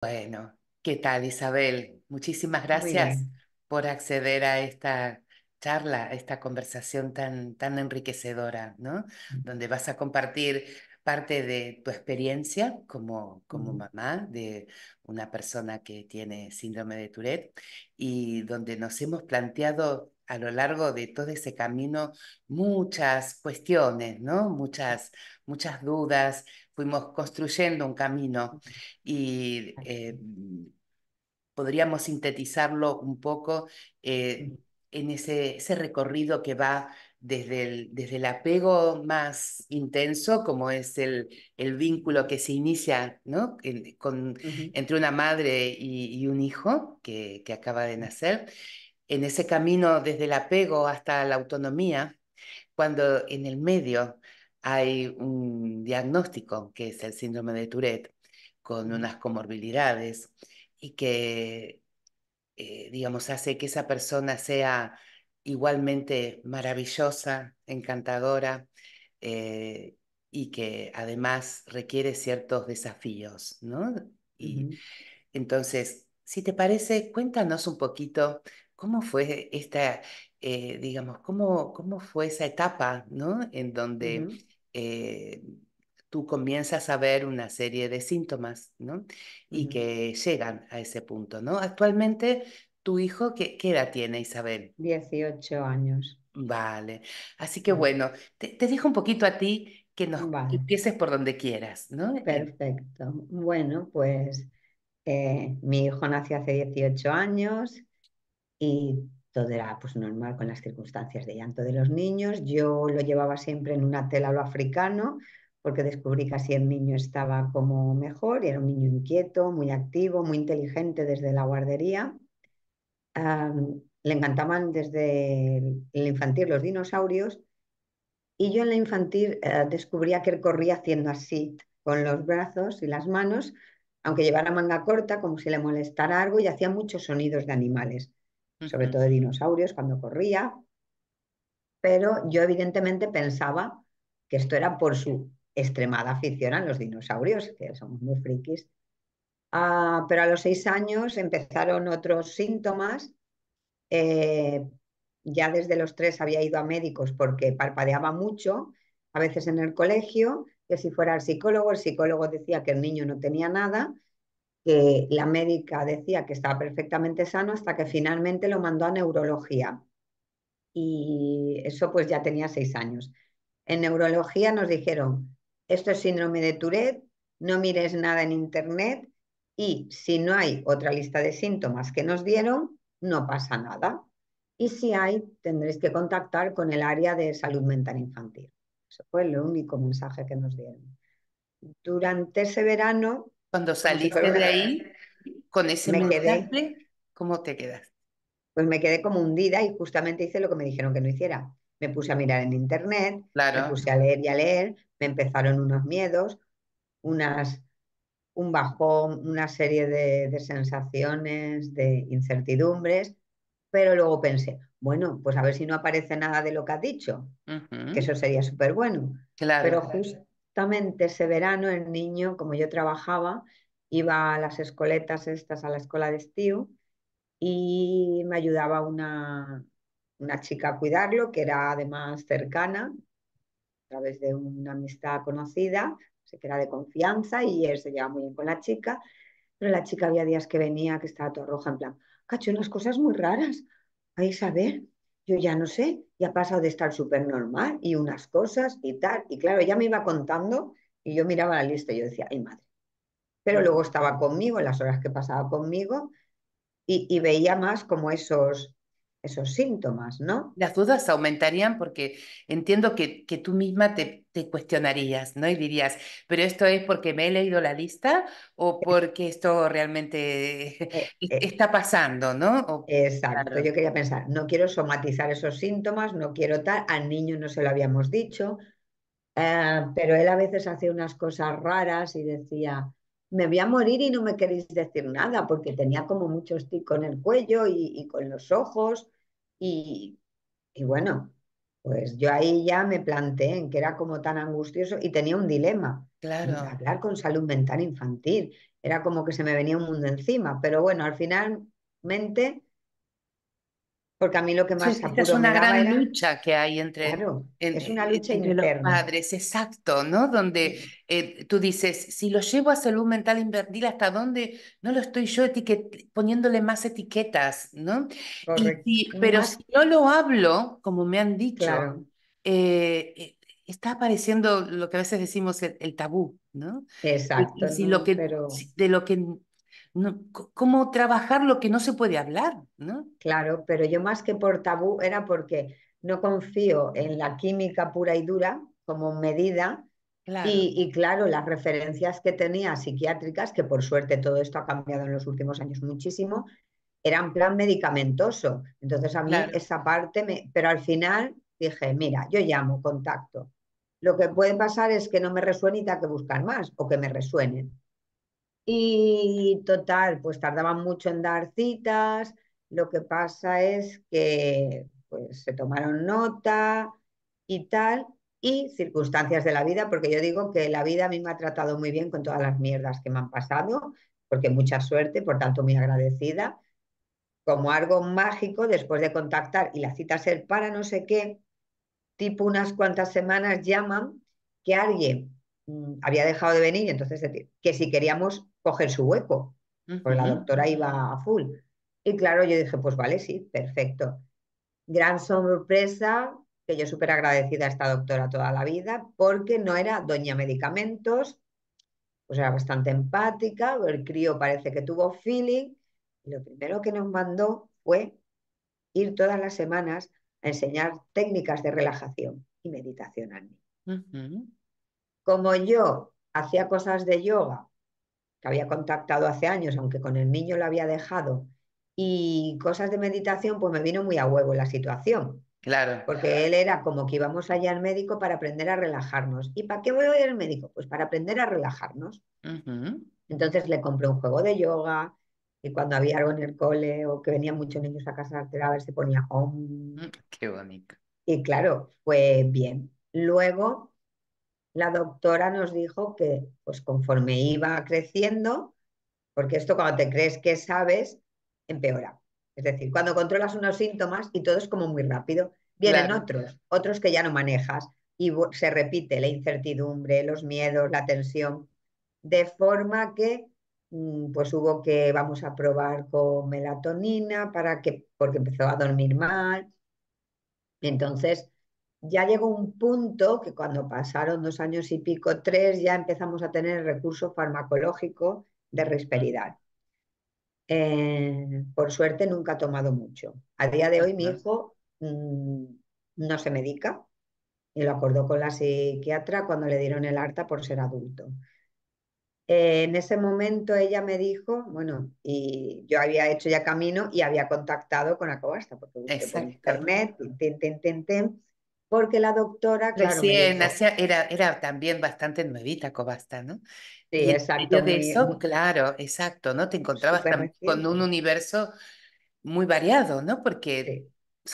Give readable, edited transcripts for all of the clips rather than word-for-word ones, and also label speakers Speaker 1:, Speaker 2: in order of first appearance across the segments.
Speaker 1: Bueno, ¿qué tal, Isabel? Muchísimas
Speaker 2: Muy
Speaker 1: gracias
Speaker 2: bien.
Speaker 1: por acceder a esta charla, a esta conversación tan enriquecedora, ¿no? Donde vas a compartir parte de tu experiencia como
Speaker 2: Ujú,
Speaker 1: mamá de una persona que tiene síndrome de Tourette y donde nos hemos planteado a lo largo de todo ese camino muchas cuestiones, ¿no? Muchas dudas. Fuimos construyendo un camino y podríamos sintetizarlo un poco
Speaker 2: ujú,
Speaker 1: en ese recorrido que va desde el apego más intenso, como es el vínculo que se inicia, ¿no?
Speaker 2: ujú,
Speaker 1: Entre una madre y un hijo que acaba de nacer, en ese camino desde el apego hasta la autonomía, cuando en el medio hay un diagnóstico que es el síndrome de Tourette, con
Speaker 2: ujú,
Speaker 1: unas comorbilidades y que, digamos, hace que esa persona sea igualmente maravillosa, encantadora, eh, y que además requiere ciertos desafíos, ¿no? Y
Speaker 2: ujú,
Speaker 1: entonces, si te parece, cuéntanos un poquito cómo fue digamos, cómo fue esa etapa, ¿no? En donde
Speaker 2: ujú,
Speaker 1: eh, tú comienzas a ver una serie de síntomas, ¿no? Y
Speaker 2: ujú.
Speaker 1: que llegan a ese punto, ¿no? Actualmente, tu hijo, ¿qué edad tiene, Isabel?
Speaker 2: 18 años.
Speaker 1: Vale. Así que
Speaker 2: Mm.
Speaker 1: bueno, te dejo un poquito a ti que
Speaker 2: Vale,
Speaker 1: empieces por donde quieras, ¿no?
Speaker 2: perfecto. Bueno, pues mi hijo nació hace 18 años y todo era pues normal con las circunstancias de llanto de los niños. Yo lo llevaba siempre en una tela a lo africano porque descubrí que así el niño estaba como mejor y era un niño inquieto, muy activo, muy inteligente desde la guardería. Le encantaban desde el infantil los dinosaurios y yo en la infantil descubría que él corría haciendo así con los brazos y las manos, aunque llevara manga corta, como si le molestara algo y hacía muchos sonidos de animales, sobre
Speaker 1: Ujú,
Speaker 2: todo de dinosaurios cuando corría, pero yo evidentemente pensaba que esto era por su extremada afición a los dinosaurios, que somos muy frikis. Pero a los 6 años empezaron otros síntomas. Eh, ya desde los 3 había ido a médicos porque parpadeaba mucho, a veces en el colegio, que si fuera el psicólogo decía que el niño no tenía nada, que la médica decía que estaba perfectamente sano hasta que finalmente lo mandó a neurología. Y eso pues ya tenía 6 años. En neurología nos dijeron, esto es síndrome de Tourette, no mires nada en internet y si no hay otra lista de síntomas que nos dieron, no pasa nada. Y si hay, tendréis que contactar con el área de salud mental infantil. Eso fue el único mensaje que nos dieron. Durante ese verano,
Speaker 1: cuando
Speaker 2: como si
Speaker 1: saliste de
Speaker 2: fuera
Speaker 1: ahí con ese
Speaker 2: me quedé,
Speaker 1: mensaje, ¿cómo te quedas?
Speaker 2: pues me quedé como hundida y justamente hice lo que me dijeron que no hiciera. Me puse a mirar en internet, me
Speaker 1: Claro.
Speaker 2: puse a leer y a leer, me empezaron unos miedos, unas, un bajón, una serie de sensaciones, de incertidumbres, pero luego pensé, bueno, pues a ver si no aparece nada de lo que has dicho, que
Speaker 1: Ujú,
Speaker 2: eso sería súper bueno. Pero
Speaker 1: claro.
Speaker 2: justamente ese verano el niño, como yo trabajaba, iba a las escoletas estas, a la escuela de estío, y me ayudaba una chica a cuidarlo, que era además cercana, a través de una amistad conocida, sé que era de confianza y él se llevaba muy bien con la chica, pero la chica había días que venía que estaba toda roja, en plan, cacho, unas cosas muy raras, ahí saber, yo ya no sé, ya ha pasado de estar súper normal y unas cosas y tal, y claro, ella me iba contando y yo miraba la lista y yo decía, ay madre, pero luego estaba conmigo en las horas que pasaba conmigo y veía más como esos síntomas, ¿no?
Speaker 1: Las dudas aumentarían porque entiendo que tú misma te cuestionarías, ¿no? Y dirías, ¿pero esto es porque me he leído la lista o porque esto realmente
Speaker 2: Eh, eh,
Speaker 1: está pasando, ¿no?
Speaker 2: exacto,
Speaker 1: Claro.
Speaker 2: yo quería pensar, no quiero somatizar esos síntomas, no quiero tal, al niño no se lo habíamos dicho, pero él a veces hacía unas cosas raras y decía, me voy a morir y no me queréis decir nada, porque tenía como muchos ticos en el cuello y con los ojos y, y bueno, pues yo ahí ya me planteé en que era como tan angustioso y tenía un dilema,
Speaker 1: Claro.
Speaker 2: hablar con salud mental infantil. era como que se me venía un mundo encima. Pero bueno, al finalmente, porque a mí lo que más
Speaker 1: Esta es
Speaker 2: apuro me
Speaker 1: una
Speaker 2: daba
Speaker 1: gran
Speaker 2: era,
Speaker 1: lucha que hay entre,
Speaker 2: claro, es una lucha
Speaker 1: entre los
Speaker 2: interna.
Speaker 1: padres, exacto, ¿no? Donde tú dices, si lo llevo a salud mental infantil, ¿hasta dónde no lo estoy yo poniéndole más etiquetas, ¿no?
Speaker 2: Correcto.
Speaker 1: Pero
Speaker 2: Más,
Speaker 1: si no lo hablo, como me han dicho,
Speaker 2: claro,
Speaker 1: eh, eh, está apareciendo lo que a veces decimos el tabú, ¿no? Y
Speaker 2: exacto,
Speaker 1: si lo
Speaker 2: ¿no?
Speaker 1: que,
Speaker 2: Pero
Speaker 1: de lo que, cómo trabajar lo que no se puede hablar, ¿no?
Speaker 2: claro, pero yo más que por tabú era porque no confío en la química pura y dura como medida
Speaker 1: Claro,
Speaker 2: y claro, las referencias que tenía psiquiátricas, que por suerte todo esto ha cambiado en los últimos años muchísimo, eran plan medicamentoso. Entonces a mí
Speaker 1: claro.
Speaker 2: esa parte, pero al final dije, mira, yo llamo, contacto. Lo que puede pasar es que no me resuene y tenga que buscar más o que me resuenen. Y total, pues tardaban mucho en dar citas. Lo que pasa es que pues se tomaron nota y tal, y circunstancias de la vida, porque yo digo que la vida a mí me ha tratado muy bien con todas las mierdas que me han pasado, porque mucha suerte, por tanto muy agradecida. Como algo mágico, después de contactar y la cita ser para no sé qué, tipo unas cuantas semanas llaman que alguien había dejado de venir, entonces que si queríamos coger su hueco, porque la
Speaker 1: Ujú.
Speaker 2: doctora iba a full. Y claro, yo dije, pues vale, sí, perfecto. Gran sorpresa, que yo súper agradecida a esta doctora toda la vida, porque no era doña medicamentos, pues era bastante empática, el crío parece que tuvo feeling, y lo primero que nos mandó fue ir todas las semanas a enseñar técnicas de relajación y meditación al niño.
Speaker 1: Ujú.
Speaker 2: Como yo hacía cosas de yoga, que había contactado hace años, aunque con el niño lo había dejado, y cosas de meditación, pues me vino muy a huevo la situación,
Speaker 1: Claro.
Speaker 2: porque él era como que íbamos allá al médico para aprender a relajarnos. ¿Y para qué voy a ir al médico? Pues para aprender a relajarnos.
Speaker 1: Ujú.
Speaker 2: Entonces le compré un juego de yoga y cuando había algo en el cole o que venían muchos niños a casa a ver se ponía om.
Speaker 1: Qué bonito.
Speaker 2: Y claro, fue bien. Luego, la doctora nos dijo que, pues conforme iba creciendo, porque esto cuando te crees que sabes, empeora. Es decir, cuando controlas unos síntomas y todo es como muy rápido, vienen
Speaker 1: Claro.
Speaker 2: otros que ya no manejas y se repite la incertidumbre, los miedos, la tensión, de forma que pues hubo que, vamos a probar con melatonina para que, porque empezó a dormir mal. Entonces, ya llegó un punto que cuando pasaron 2 años y pico, tres, ya empezamos a tener el recurso farmacológico de Risperidal. Por suerte nunca ha tomado mucho. A día de hoy mi
Speaker 1: Ajá.
Speaker 2: hijo no se medica y lo acordó con la psiquiatra cuando le dieron el alta por ser adulto. En ese momento ella me dijo, bueno, y yo había hecho ya camino y había contactado con Acobasta, porque busqué por
Speaker 1: Exacto.
Speaker 2: internet, tin, tin, tin, tin, porque la doctora, claro, me
Speaker 1: Recién,
Speaker 2: dijo,
Speaker 1: era también bastante nuevita Cobasta, ¿no?
Speaker 2: sí,
Speaker 1: Y en medio
Speaker 2: exacto,
Speaker 1: de
Speaker 2: muy,
Speaker 1: eso, claro, exacto, ¿no? Te encontrabas
Speaker 2: súper
Speaker 1: también con un
Speaker 2: reciente.
Speaker 1: universo muy variado, ¿no? Porque,
Speaker 2: Sí,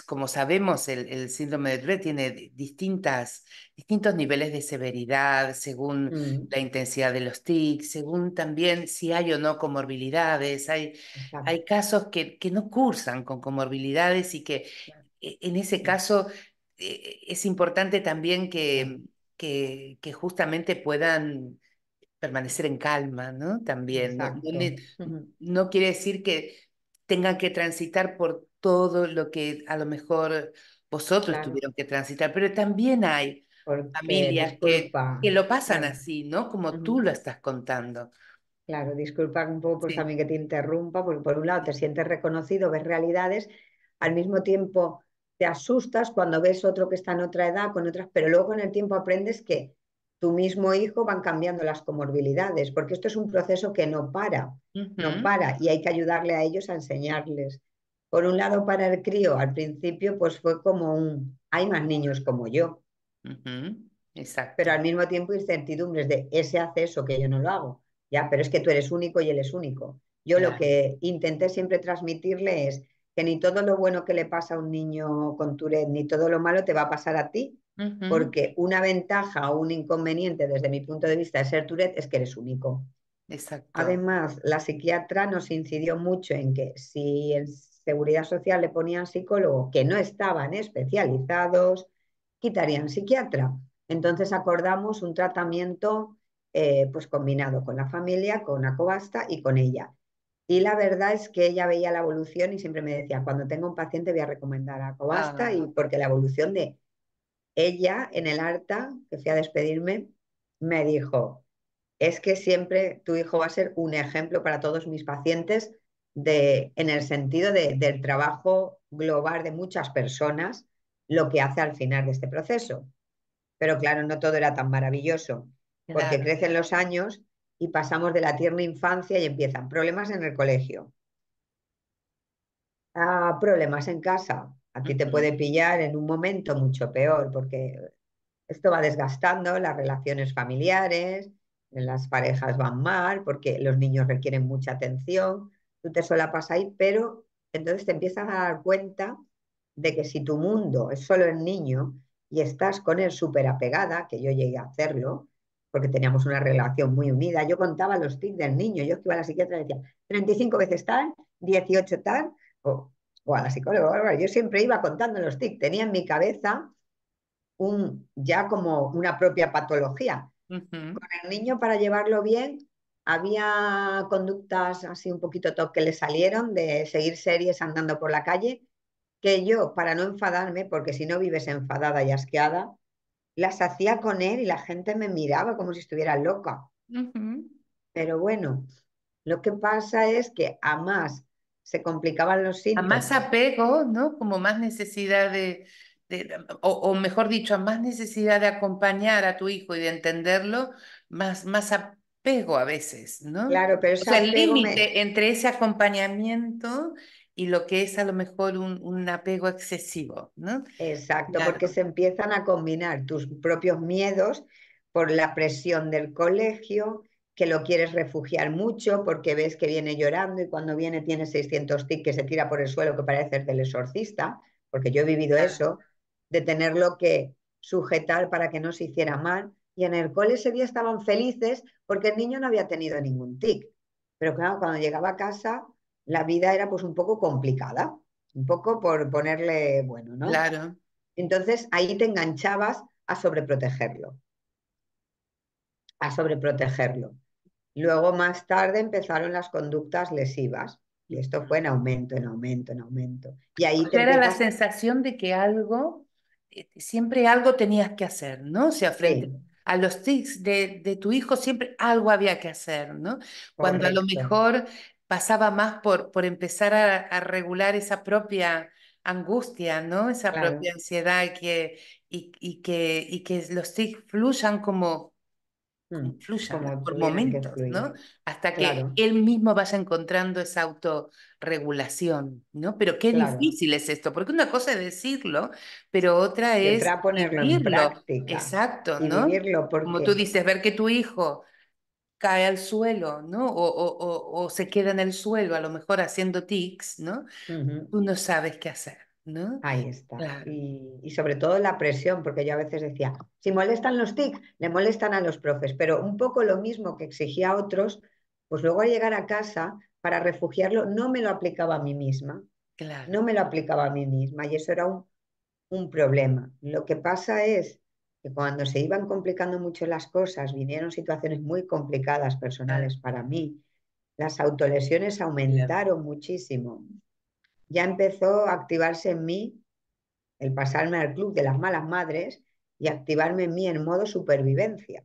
Speaker 1: como sabemos, el síndrome de Tourette tiene distintos niveles de severidad según
Speaker 2: mm,
Speaker 1: la intensidad de los tics, según también si hay o no comorbilidades. Hay
Speaker 2: exacto,
Speaker 1: casos que no cursan con comorbilidades y que en ese caso es importante también
Speaker 2: claro,
Speaker 1: que justamente puedan permanecer en calma, ¿no? También,
Speaker 2: exacto.
Speaker 1: no quiere decir que tengan que transitar por todo lo que a lo mejor vosotros
Speaker 2: Claro,
Speaker 1: tuvieron que transitar, pero también hay
Speaker 2: porque,
Speaker 1: familias que
Speaker 2: disculpa,
Speaker 1: lo pasan
Speaker 2: claro.
Speaker 1: así, ¿no? Como tú
Speaker 2: Ujú.
Speaker 1: lo estás contando.
Speaker 2: Claro, disculpa un poco pues
Speaker 1: Sí.
Speaker 2: también que te interrumpa, porque por un lado te sientes reconocido, ves realidades, al mismo tiempo te asustas cuando ves otro que está en otra edad, con otras, pero luego con el tiempo aprendes que tu mismo hijo van cambiando las comorbilidades, porque esto es un proceso que no para, no
Speaker 1: Ujú,
Speaker 2: para, y hay que ayudarle a ellos a enseñarles. Por un lado, para el crío, al principio, pues fue como hay más niños como yo,
Speaker 1: ujú,
Speaker 2: pero
Speaker 1: exacto,
Speaker 2: al mismo tiempo incertidumbres de ese hace eso que yo no lo hago. Ya, pero es que tú eres único y él es único. Yo lo
Speaker 1: claro.
Speaker 2: que intenté siempre transmitirle es que ni todo lo bueno que le pasa a un niño con Tourette, ni todo lo malo te va a pasar a ti,
Speaker 1: Ujú,
Speaker 2: porque una ventaja o un inconveniente desde mi punto de vista de ser Tourette es que eres único.
Speaker 1: exacto.
Speaker 2: Además, la psiquiatra nos incidió mucho en que si en seguridad social le ponían psicólogo que no estaban especializados, quitarían psiquiatra. Entonces acordamos un tratamiento pues combinado con la familia, con Acobasta y con ella. Y la verdad es que ella veía la evolución y siempre me decía, cuando tenga un paciente voy a recomendar a Acobasta
Speaker 1: Ah,
Speaker 2: y porque la evolución de ella en el Arta, que fui a despedirme, me dijo, es que siempre tu hijo va a ser un ejemplo para todos mis pacientes en el sentido del trabajo global de muchas personas, lo que hace al final de este proceso. Pero claro, no todo era tan maravilloso, porque
Speaker 1: claro.
Speaker 2: crecen los años y pasamos de la tierna infancia y empiezan problemas en el colegio, a problemas en casa. A ti te
Speaker 1: Ujú.
Speaker 2: puede pillar en un momento mucho peor, porque esto va desgastando las relaciones familiares, las parejas van mal porque los niños requieren mucha atención, tú te solapas ahí, pero entonces te empiezas a dar cuenta de que si tu mundo es solo el niño y estás con él súper apegada, que yo llegué a hacerlo, porque teníamos una relación muy unida, yo contaba los tics del niño, yo que iba a la psiquiatra y decía 35 veces tal, 18 tal, o a la psicóloga, yo siempre iba contando los tics, tenía en mi cabeza ya como una propia patología.
Speaker 1: Ujú.
Speaker 2: Con el niño, para llevarlo bien, había conductas así un poquito top que le salieron de seguir series andando por la calle, que yo, para no enfadarme, porque si no vives enfadada y asqueada, las hacía con él y la gente me miraba como si estuviera loca.
Speaker 1: Ujú.
Speaker 2: Pero bueno, lo que pasa es que a más se complicaban los
Speaker 1: A más
Speaker 2: síntomas.
Speaker 1: apego, ¿no? Como más necesidad o mejor dicho, a más necesidad de acompañar a tu hijo y de entenderlo, más apego a veces, ¿no?
Speaker 2: Claro, pero
Speaker 1: O
Speaker 2: ese
Speaker 1: sea, el
Speaker 2: apego me,
Speaker 1: límite entre ese acompañamiento y lo que es a lo mejor un apego excesivo, ¿no?
Speaker 2: exacto, porque
Speaker 1: Claro,
Speaker 2: se empiezan a combinar tus propios miedos por la presión del colegio, que lo quieres refugiar mucho porque ves que viene llorando y cuando viene tiene 600 tics que se tira por el suelo que parece el del exorcista, porque yo he vivido
Speaker 1: claro,
Speaker 2: eso, de tenerlo que sujetar para que no se hiciera mal. Y en el cole ese día estaban felices porque el niño no había tenido ningún tic. Pero claro, cuando llegaba a casa, la vida era pues un poco complicada, un poco por ponerle bueno, ¿no?
Speaker 1: claro.
Speaker 2: Entonces ahí te enganchabas a sobreprotegerlo, a sobreprotegerlo. Luego más tarde empezaron las conductas lesivas y esto fue en aumento, en aumento, en aumento. Y
Speaker 1: O
Speaker 2: ahí te
Speaker 1: sea, era la
Speaker 2: empiezas,
Speaker 1: sensación de que algo, siempre algo tenías que hacer, ¿no? O sea, frente
Speaker 2: sí,
Speaker 1: a los tics de tu hijo, siempre algo había que hacer, ¿no? Cuando a lo
Speaker 2: correcto,
Speaker 1: mejor pasaba más por empezar a regular esa propia angustia, ¿no? Esa propia
Speaker 2: claro,
Speaker 1: ansiedad y que los tics fluyan como fluyan
Speaker 2: como
Speaker 1: por
Speaker 2: tuvieran que
Speaker 1: momentos,
Speaker 2: fluir,
Speaker 1: ¿no? Hasta que
Speaker 2: claro,
Speaker 1: él mismo vaya encontrando esa autorregulación, ¿no? Pero qué
Speaker 2: claro.
Speaker 1: difícil es esto, porque una cosa es decirlo, pero otra
Speaker 2: Y
Speaker 1: es
Speaker 2: otra ponerlo en
Speaker 1: vivirlo,
Speaker 2: práctica
Speaker 1: exacto,
Speaker 2: y
Speaker 1: ¿no?
Speaker 2: vivirlo
Speaker 1: Como tú
Speaker 2: porque
Speaker 1: dices, ver que tu hijo cae al suelo, ¿no? O se queda en el suelo, a lo mejor haciendo tics, ¿no?
Speaker 2: ujú,
Speaker 1: Tú no sabes qué hacer, ¿no?
Speaker 2: ahí está.
Speaker 1: Claro,
Speaker 2: Y sobre todo la presión, porque yo a veces decía, si molestan los TIC, le molestan a los profes, pero un poco lo mismo que exigía a otros, pues luego al llegar a casa, para refugiarlo, no me lo aplicaba a mí misma,
Speaker 1: claro,
Speaker 2: no me lo aplicaba a mí misma y eso era un problema. Lo que pasa es que cuando se iban complicando mucho las cosas, vinieron situaciones muy complicadas
Speaker 1: claro,
Speaker 2: personales para mí, las autolesiones
Speaker 1: bien,
Speaker 2: aumentaron muchísimo. Ya empezó a activarse en mí el pasarme al club de las malas madres y activarme en mí en modo supervivencia,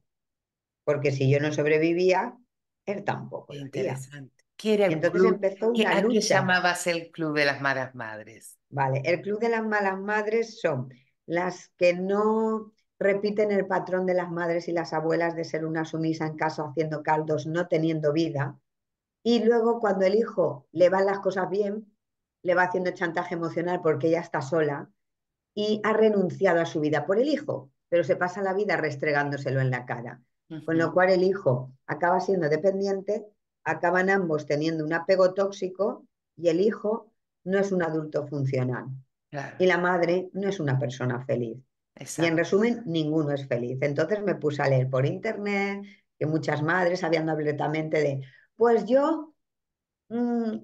Speaker 2: porque si yo no sobrevivía, él tampoco
Speaker 1: qué
Speaker 2: lo haría.
Speaker 1: interesante. ¿Qué era
Speaker 2: Y
Speaker 1: el
Speaker 2: entonces
Speaker 1: club?
Speaker 2: empezó una
Speaker 1: ¿A qué
Speaker 2: lucha.
Speaker 1: llamabas el Club de las Malas Madres?
Speaker 2: Vale, el club de las malas madres son las que no repiten el patrón de las madres y las abuelas de ser una sumisa en casa haciendo caldos, no teniendo vida. Y luego cuando el hijo le van las cosas bien, le va haciendo chantaje emocional porque ella está sola y ha renunciado a su vida por el hijo, pero se pasa la vida restregándoselo en la cara. Con lo
Speaker 1: Ujú.
Speaker 2: cual el hijo acaba siendo dependiente, acaban ambos teniendo un apego tóxico y el hijo no es un adulto funcional y
Speaker 1: Claro,
Speaker 2: la madre no es una persona feliz. Y en
Speaker 1: exacto.
Speaker 2: resumen, ninguno es feliz. Entonces me puse a leer por internet, que muchas madres, hablando abiertamente de, pues yo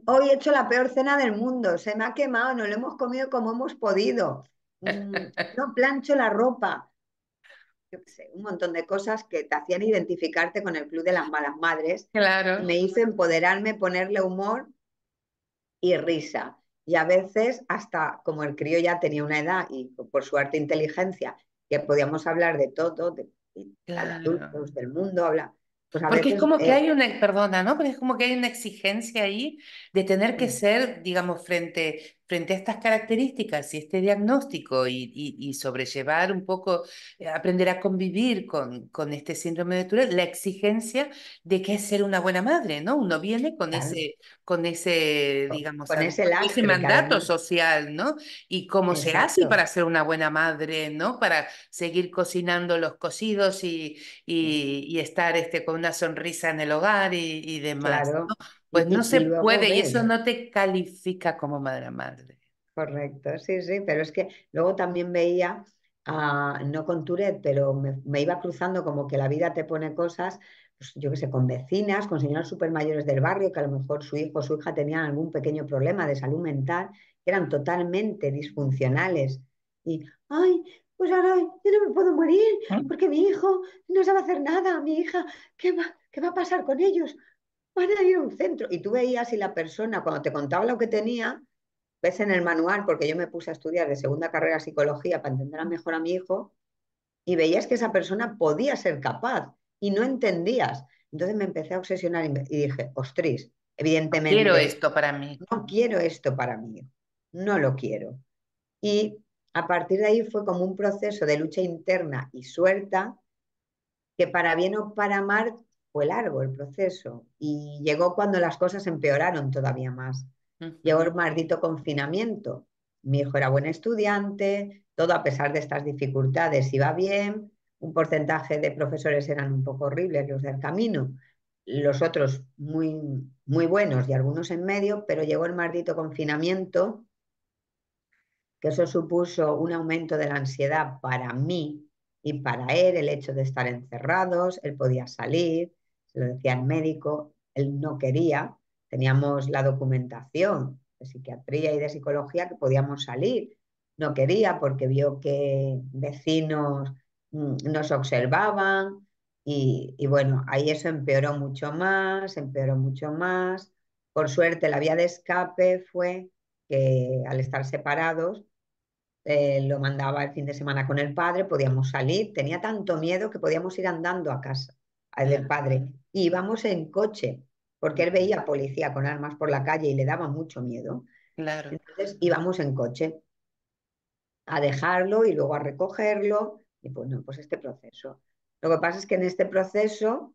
Speaker 2: hoy he hecho la peor cena del mundo, se me ha quemado, no lo hemos comido como hemos podido, no plancho la ropa, yo qué sé, un montón de cosas que te hacían identificarte con el club de las malas madres y
Speaker 1: Claro,
Speaker 2: me hizo empoderarme, ponerle humor y risa. Y a veces, hasta como el crío ya tenía una edad y por su arte e inteligencia, que podíamos hablar de todo, de
Speaker 1: claro.
Speaker 2: adultos, del mundo, habla, pues a
Speaker 1: Porque es
Speaker 2: veces,
Speaker 1: como que hay una, perdona, ¿no? Pero es como que hay una exigencia ahí de tener que
Speaker 2: mm,
Speaker 1: ser, digamos, frente a estas características y este diagnóstico y sobrellevar un poco, aprender a convivir con este síndrome de Tourette, la exigencia de que es ser una buena madre, ¿no? Uno viene
Speaker 2: claro,
Speaker 1: con ese, digamos,
Speaker 2: con ese
Speaker 1: ese
Speaker 2: lastre que
Speaker 1: mandato
Speaker 2: además,
Speaker 1: social, ¿no? Y cómo se hace para
Speaker 2: exacto,
Speaker 1: ser una buena madre, ¿no? Para seguir cocinando los cocidos y estar con una sonrisa en el hogar y demás, ¿no?
Speaker 2: claro.
Speaker 1: Pues no
Speaker 2: Y
Speaker 1: se
Speaker 2: luego
Speaker 1: puede y eso
Speaker 2: ves.
Speaker 1: no te califica como madre a madre.
Speaker 2: Correcto, sí, sí, pero es que luego también veía, no con Tourette, pero me iba cruzando como que la vida te pone cosas, pues yo qué sé, con vecinas, con señoras súper mayores del barrio, que a lo mejor su hijo o su hija tenían algún pequeño problema de salud mental, que eran totalmente disfuncionales. Y, ay, pues ahora yo no me puedo morir
Speaker 1: ¿Mm?
Speaker 2: porque mi hijo no sabe hacer nada, mi hija, qué va a pasar con ellos? Van a ir a un centro. Y tú veías si la persona, cuando te contaba lo que tenía, ves en el manual, porque yo me puse a estudiar de segunda carrera psicología para entender mejor a mi hijo, y veías que esa persona podía ser capaz y no entendías. Entonces me empecé a obsesionar y dije, ostras,
Speaker 1: Quiero
Speaker 2: evidentemente,
Speaker 1: esto para mí.
Speaker 2: no quiero esto para mí hijo, no lo quiero. Y a partir de ahí fue como un proceso de lucha interna y suelta que para bien o para mal fue largo el proceso y llegó cuando las cosas empeoraron todavía más. Llegó
Speaker 1: Ujú.
Speaker 2: el maldito confinamiento. Mi hijo era buen estudiante, todo a pesar de estas dificultades iba bien, un porcentaje de profesores eran un poco horribles los del camino, los otros muy, muy buenos y algunos en medio, pero llegó el maldito confinamiento, que eso supuso un aumento de la ansiedad para mí y para él, el hecho de estar encerrados, él podía salir, se lo decía el médico, él no quería, teníamos la documentación de psiquiatría y de psicología que podíamos salir, no quería porque vio que vecinos nos observaban y bueno, ahí eso empeoró mucho más, empeoró mucho más. Por suerte, la vía de escape fue que al estar separados, lo mandaba el fin de semana con el padre, podíamos salir, tenía tanto miedo que podíamos ir andando a casa del
Speaker 1: Claro,
Speaker 2: padre y íbamos en coche, porque él veía policía con armas por la calle y le daba mucho miedo.
Speaker 1: claro.
Speaker 2: Entonces íbamos en coche a dejarlo y luego a recogerlo y pues no, pues este proceso. Lo que pasa es que en este proceso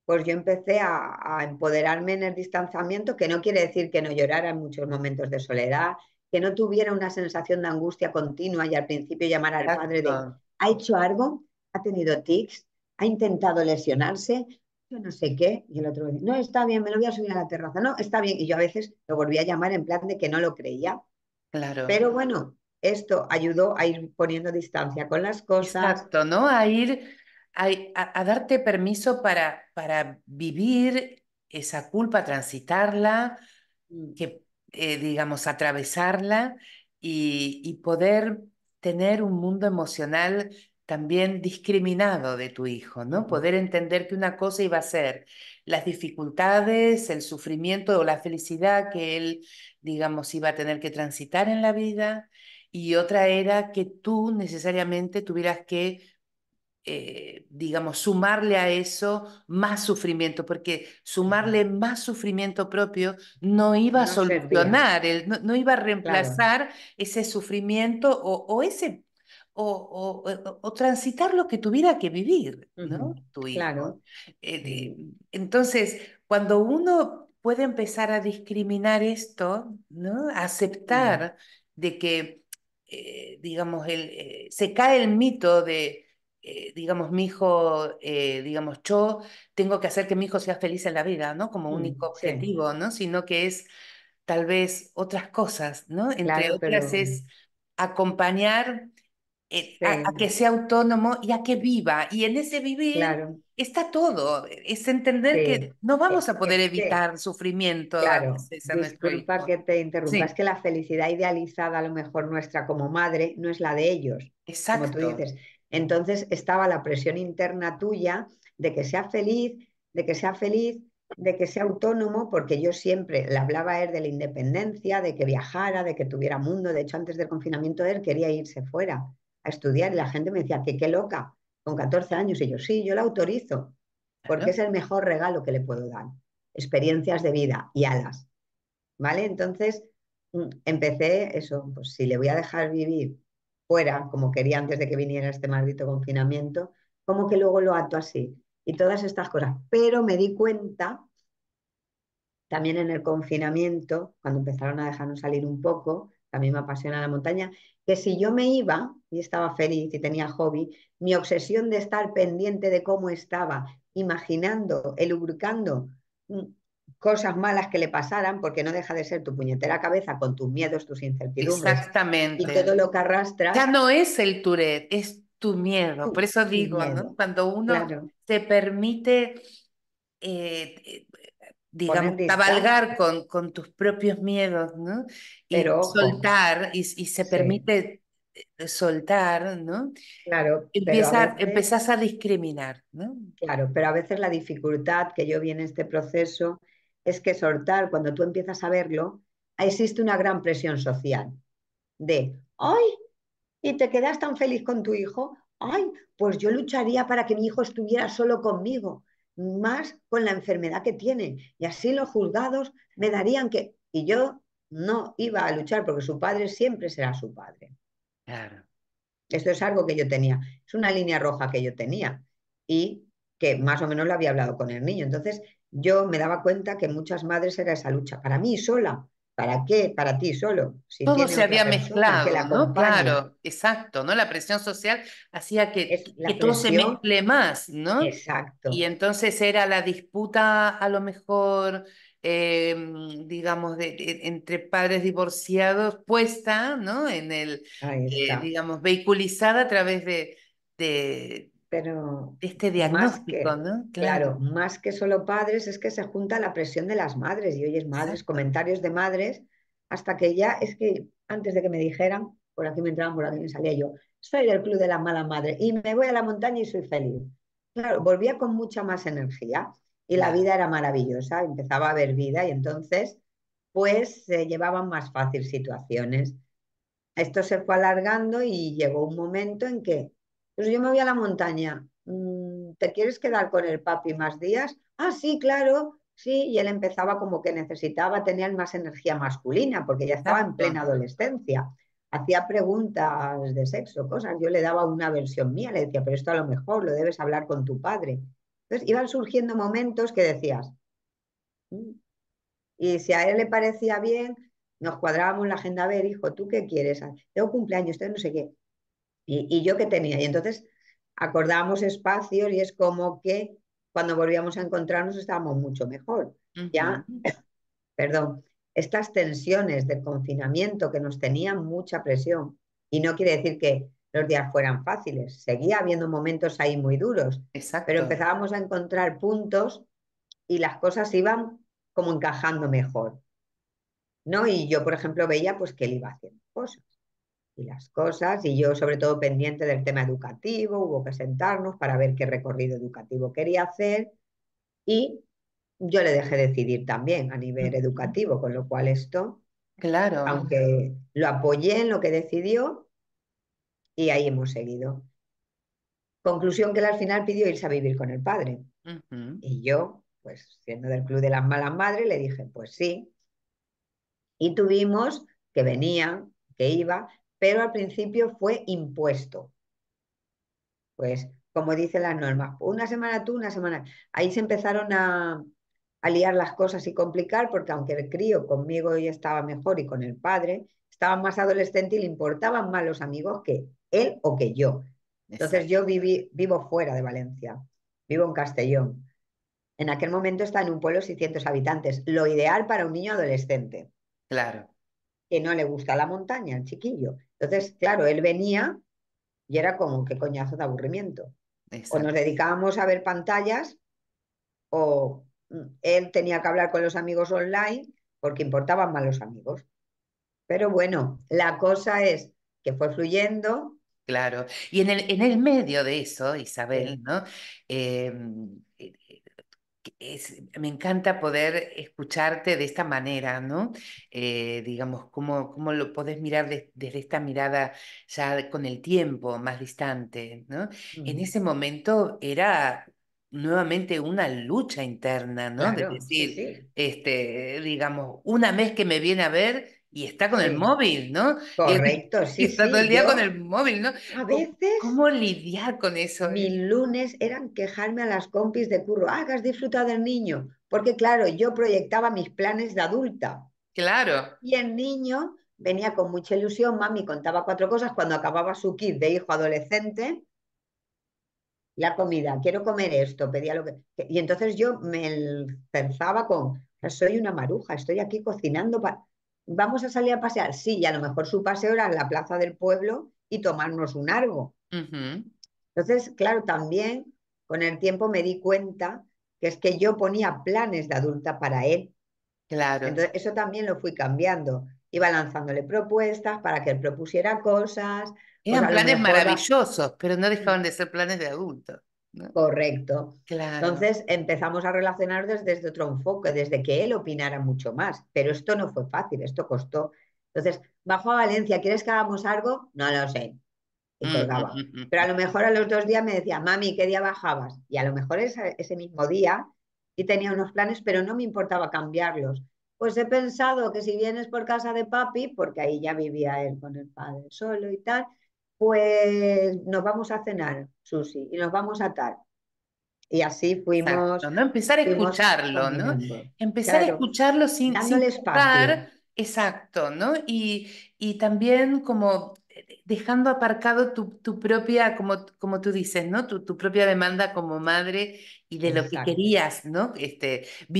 Speaker 2: pues yo empecé a empoderarme en el distanciamiento, que no quiere decir que no llorara en muchos momentos de soledad, que no tuviera una sensación de angustia continua y al principio llamar al padre de,
Speaker 1: Exacto,
Speaker 2: ¿ha hecho algo? ¿Ha tenido tics? ¿Ha intentado lesionarse? Yo no sé qué. Y el otro dice, no, está bien, me lo voy a subir a la terraza. No, está bien. Y yo a veces lo volví a llamar en plan de que no lo creía.
Speaker 1: claro.
Speaker 2: Pero bueno, esto ayudó a ir poniendo distancia con las cosas.
Speaker 1: Exacto, ¿no? A ir a darte permiso para vivir esa culpa, transitarla,
Speaker 2: Mm,
Speaker 1: que, digamos, atravesarla y poder tener un mundo emocional también discriminado de tu hijo, ¿no?
Speaker 2: mm,
Speaker 1: Poder entender que una cosa iba a ser las dificultades, el sufrimiento o la felicidad que él, digamos, iba a tener que transitar en la vida y otra era que tú necesariamente tuvieras que digamos, sumarle a eso más sufrimiento, porque
Speaker 2: mm.
Speaker 1: sumarle más sufrimiento propio no iba a
Speaker 2: No servía,
Speaker 1: solucionar, no iba a
Speaker 2: claro.
Speaker 1: reemplazar ese sufrimiento o ese, o transitar lo que tuviera que vivir, ¿no?
Speaker 2: Ujú,
Speaker 1: Tu hijo.
Speaker 2: claro.
Speaker 1: Eh,
Speaker 2: Mm,
Speaker 1: de- entonces, cuando uno puede empezar a discriminar esto, ¿no? A
Speaker 2: mm,
Speaker 1: aceptar de que, digamos, se cae el mito de digamos, mi hijo, digamos, yo tengo que hacer que mi hijo sea feliz en la vida, ¿no? Como único
Speaker 2: sí,
Speaker 1: objetivo, ¿no? Sino que es tal vez otras cosas, ¿no? Entre
Speaker 2: claro,
Speaker 1: otras
Speaker 2: pero
Speaker 1: es acompañar a que
Speaker 2: sí,
Speaker 1: sea autónomo y a que viva. Y en ese vivir
Speaker 2: claro,
Speaker 1: está todo. Es entender
Speaker 2: Sí,
Speaker 1: que no vamos a poder
Speaker 2: es que
Speaker 1: evitar sufrimiento a
Speaker 2: claro,
Speaker 1: veces a nuestro
Speaker 2: disculpa
Speaker 1: hijo.
Speaker 2: que te interrumpa, es
Speaker 1: Sí,
Speaker 2: que la felicidad idealizada a lo mejor nuestra como madre no es la de ellos, como tú
Speaker 1: exacto.
Speaker 2: dices. Entonces estaba la presión interna tuya de que sea feliz, de que sea feliz, de que sea autónomo, porque yo siempre le hablaba a él de la independencia, de que viajara, de que tuviera mundo. De hecho, antes del confinamiento él quería irse fuera a estudiar y la gente me decía que qué loca, con 14 años. Y yo, sí, yo la autorizo, porque es
Speaker 1: Claro.
Speaker 2: el mejor regalo que le puedo dar, experiencias de vida y alas, ¿vale? Entonces empecé eso, pues si le voy a dejar vivir fuera, como quería antes de que viniera este maldito confinamiento, como que luego lo ato así y todas estas cosas. Pero me di cuenta también en el confinamiento, cuando empezaron a dejarnos salir un poco, que a mí me apasiona la montaña, que si yo me iba y estaba feliz y tenía hobby, mi obsesión de estar pendiente de cómo estaba, imaginando, elubricando mm, cosas malas que le pasaran, porque no deja de ser tu puñetera cabeza con tus miedos, tus incertidumbres y todo
Speaker 1: Exactamente.
Speaker 2: lo que
Speaker 1: Ya
Speaker 2: arrastras,
Speaker 1: no es el Tourette, es tu miedo. Por eso
Speaker 2: tu
Speaker 1: digo, ¿no?
Speaker 2: miedo.
Speaker 1: Cuando uno
Speaker 2: Claro,
Speaker 1: se permite, eh, eh, digamos,
Speaker 2: poner distancia,
Speaker 1: cabalgar con tus propios miedos, ¿no? Y
Speaker 2: pero ojo,
Speaker 1: soltar, y se
Speaker 2: sí,
Speaker 1: permite soltar, ¿no?
Speaker 2: claro, pero a veces.
Speaker 1: Empezás a discriminar, ¿no?
Speaker 2: Claro, pero a veces la dificultad que yo vi en este proceso es que soltar, cuando tú empiezas a verlo, existe una gran presión social de, ay, ¿y te quedas tan feliz con tu hijo? Ay, pues yo lucharía para que mi hijo estuviera solo conmigo, más con la enfermedad que tiene. Y así los juzgados me darían que... Y yo no iba a luchar porque su padre siempre será su padre.
Speaker 1: Claro.
Speaker 2: Esto es algo que yo tenía, es una línea roja que yo tenía y que más o menos lo había hablado con el niño. Entonces yo me daba cuenta que muchas madres era esa lucha, para mí sola, ¿para qué? Para ti solo, si
Speaker 1: Todo
Speaker 2: tiene
Speaker 1: se
Speaker 2: otra
Speaker 1: había
Speaker 2: persona que la
Speaker 1: mezclado, ¿no?
Speaker 2: acompañe.
Speaker 1: Claro, exacto, ¿no? La presión social hacía
Speaker 2: Es
Speaker 1: que
Speaker 2: la
Speaker 1: todo se
Speaker 2: presión,
Speaker 1: mezcle más, ¿no? Y
Speaker 2: exacto,
Speaker 1: entonces era la disputa a lo mejor, eh, digamos, entre padres divorciados puesta, ¿no?
Speaker 2: ahí está.
Speaker 1: Digamos, vehiculizada a través de,
Speaker 2: Pero
Speaker 1: de este
Speaker 2: más
Speaker 1: diagnóstico,
Speaker 2: que,
Speaker 1: ¿no? Claro,
Speaker 2: claro, más que solo padres, es que se junta la presión de las madres y oyes madres,
Speaker 1: exacto,
Speaker 2: comentarios de madres, hasta que ya es que antes de que me dijeran, por aquí me entraban, por aquí me salía yo, soy del club de las malas madres y me voy a la montaña y soy feliz. Claro, volvía con mucha más energía y la
Speaker 1: claro.
Speaker 2: vida era maravillosa, empezaba a haber vida y entonces pues se llevaban más fácil situaciones. Esto se fue alargando y llegó un momento en que, pues yo me voy a la montaña. ¿Te quieres quedar con el papi más días? Ah, sí, claro, sí. Y él empezaba como que necesitaba tener más energía masculina porque ya estaba en
Speaker 1: Exacto.
Speaker 2: plena adolescencia. Hacía preguntas de sexo, cosas. Yo le daba una versión mía, le decía, pero esto a lo mejor lo debes hablar con tu padre. Entonces iban surgiendo momentos que decías, "Mm, y si a él le parecía bien, nos cuadrábamos la agenda, a ver, hijo, ¿tú qué quieres? Tengo cumpleaños, tengo no sé qué. Y yo qué tenía. Y entonces acordábamos espacios y es como que cuando volvíamos a encontrarnos estábamos mucho mejor.
Speaker 1: Ujú.
Speaker 2: Ya, perdón, estas tensiones del confinamiento que nos tenían mucha presión. Y no quiere decir que los días fueran fáciles, seguía habiendo momentos ahí muy duros, pero
Speaker 1: Exacto.
Speaker 2: empezábamos a encontrar puntos y las cosas iban como encajando mejor. ¿No? Y yo, por ejemplo, veía pues que él iba haciendo cosas y las cosas, y yo sobre todo pendiente del tema educativo, hubo que sentarnos para ver qué recorrido educativo quería hacer y yo le dejé decidir también a nivel
Speaker 1: Ujú.
Speaker 2: educativo, con lo cual esto,
Speaker 1: Claro.
Speaker 2: aunque lo apoyé en lo que decidió y ahí hemos seguido. Conclusión que él al final pidió irse a vivir con el padre
Speaker 1: Ujú.
Speaker 2: y yo, pues siendo del club de las malas madres, le dije, pues sí, y tuvimos que venía, que iba, pero al principio fue impuesto. Pues, como dicen las normas, una semana tú, una semana. Ahí se empezaron a liar las cosas y complicar, porque aunque el crío conmigo ya estaba mejor y con el padre, estaba más adolescente y le importaban más los amigos que él o que yo. Entonces
Speaker 1: Exacto.
Speaker 2: yo vivo fuera de Valencia, vivo en Castellón. En aquel momento está en un pueblo de 600 habitantes, lo ideal para un niño adolescente,
Speaker 1: Claro.
Speaker 2: que no le gusta la montaña, el chiquillo. Entonces, claro, él venía y era como, qué coñazo de aburrimiento. O nos
Speaker 1: exacto.
Speaker 2: dedicábamos a ver pantallas o él tenía que hablar con los amigos online porque importaban más los amigos. Pero bueno, la cosa es que fue fluyendo.
Speaker 1: Claro. Y en el medio de eso,
Speaker 2: Sí.
Speaker 1: Isabel, ¿no? Eh, eh, Me encanta poder escucharte de esta manera, ¿no? Digamos, cómo lo podés mirar desde esta mirada ya con el tiempo más distante, ¿no? En
Speaker 2: Mm,
Speaker 1: ese momento era nuevamente una lucha interna, ¿no? De
Speaker 2: claro, sí,
Speaker 1: decir,
Speaker 2: sí,
Speaker 1: digamos, una vez que me viene a ver y está con el
Speaker 2: sí,
Speaker 1: móvil, ¿no?
Speaker 2: correcto, sí,
Speaker 1: Está todo
Speaker 2: sí.
Speaker 1: el día con
Speaker 2: Yo
Speaker 1: el móvil, ¿no?
Speaker 2: a
Speaker 1: ¿Cómo,
Speaker 2: veces
Speaker 1: cómo lidiar con eso?
Speaker 2: mis lunes eran quejarme a las compis de curro, ah, que has disfrutado del niño, porque claro, yo proyectaba mis planes de adulta
Speaker 1: Claro.
Speaker 2: y el niño venía con mucha ilusión, mami contaba cuatro cosas cuando acababa su kit de hijo adolescente, la comida, quiero comer esto, pedía lo que... Y entonces yo me pensaba con, soy una maruja, estoy aquí cocinando para... ¿Vamos a salir a pasear? Sí, y a lo mejor su paseo era en la plaza del pueblo y tomarnos un algo.
Speaker 1: Ujú,
Speaker 2: Entonces, claro, también con el tiempo me di cuenta que es que yo ponía planes de adulta para él.
Speaker 1: claro.
Speaker 2: Entonces, eso también lo fui cambiando. Iba lanzándole propuestas para que él propusiera cosas, pues
Speaker 1: Eran
Speaker 2: a lo
Speaker 1: planes
Speaker 2: mejor
Speaker 1: maravillosos, pero no dejaban de ser planes de adultos, ¿no?
Speaker 2: correcto.
Speaker 1: Claro.
Speaker 2: Entonces empezamos a relacionar desde otro enfoque, desde que él opinara mucho más. Pero esto no fue fácil, esto costó. Entonces, bajo a Valencia, ¿quieres que hagamos algo? No lo sé. Y colgaba. Pero a lo mejor a los 2 días me decía, mami, ¿qué día bajabas? Y a lo mejor ese mismo día y tenía unos planes, pero no me importaba cambiarlos. Pues he pensado que si vienes por casa de papi, porque ahí ya vivía él con el padre solo y tal, pues nos vamos a cenar sushi y nos vamos a tal. Y así fuimos,
Speaker 1: Exacto, ¿no? Empezar a
Speaker 2: fuimos
Speaker 1: escucharlo, ¿no?
Speaker 2: combinando.
Speaker 1: Empezar a
Speaker 2: Claro,
Speaker 1: escucharlo sin
Speaker 2: dándole espacio.
Speaker 1: juzgar, exacto, ¿no? Y también como dejando aparcado tu propia, como tú dices, ¿no? Tu propia demanda como madre y de lo que
Speaker 2: Exacto.
Speaker 1: querías, ¿no?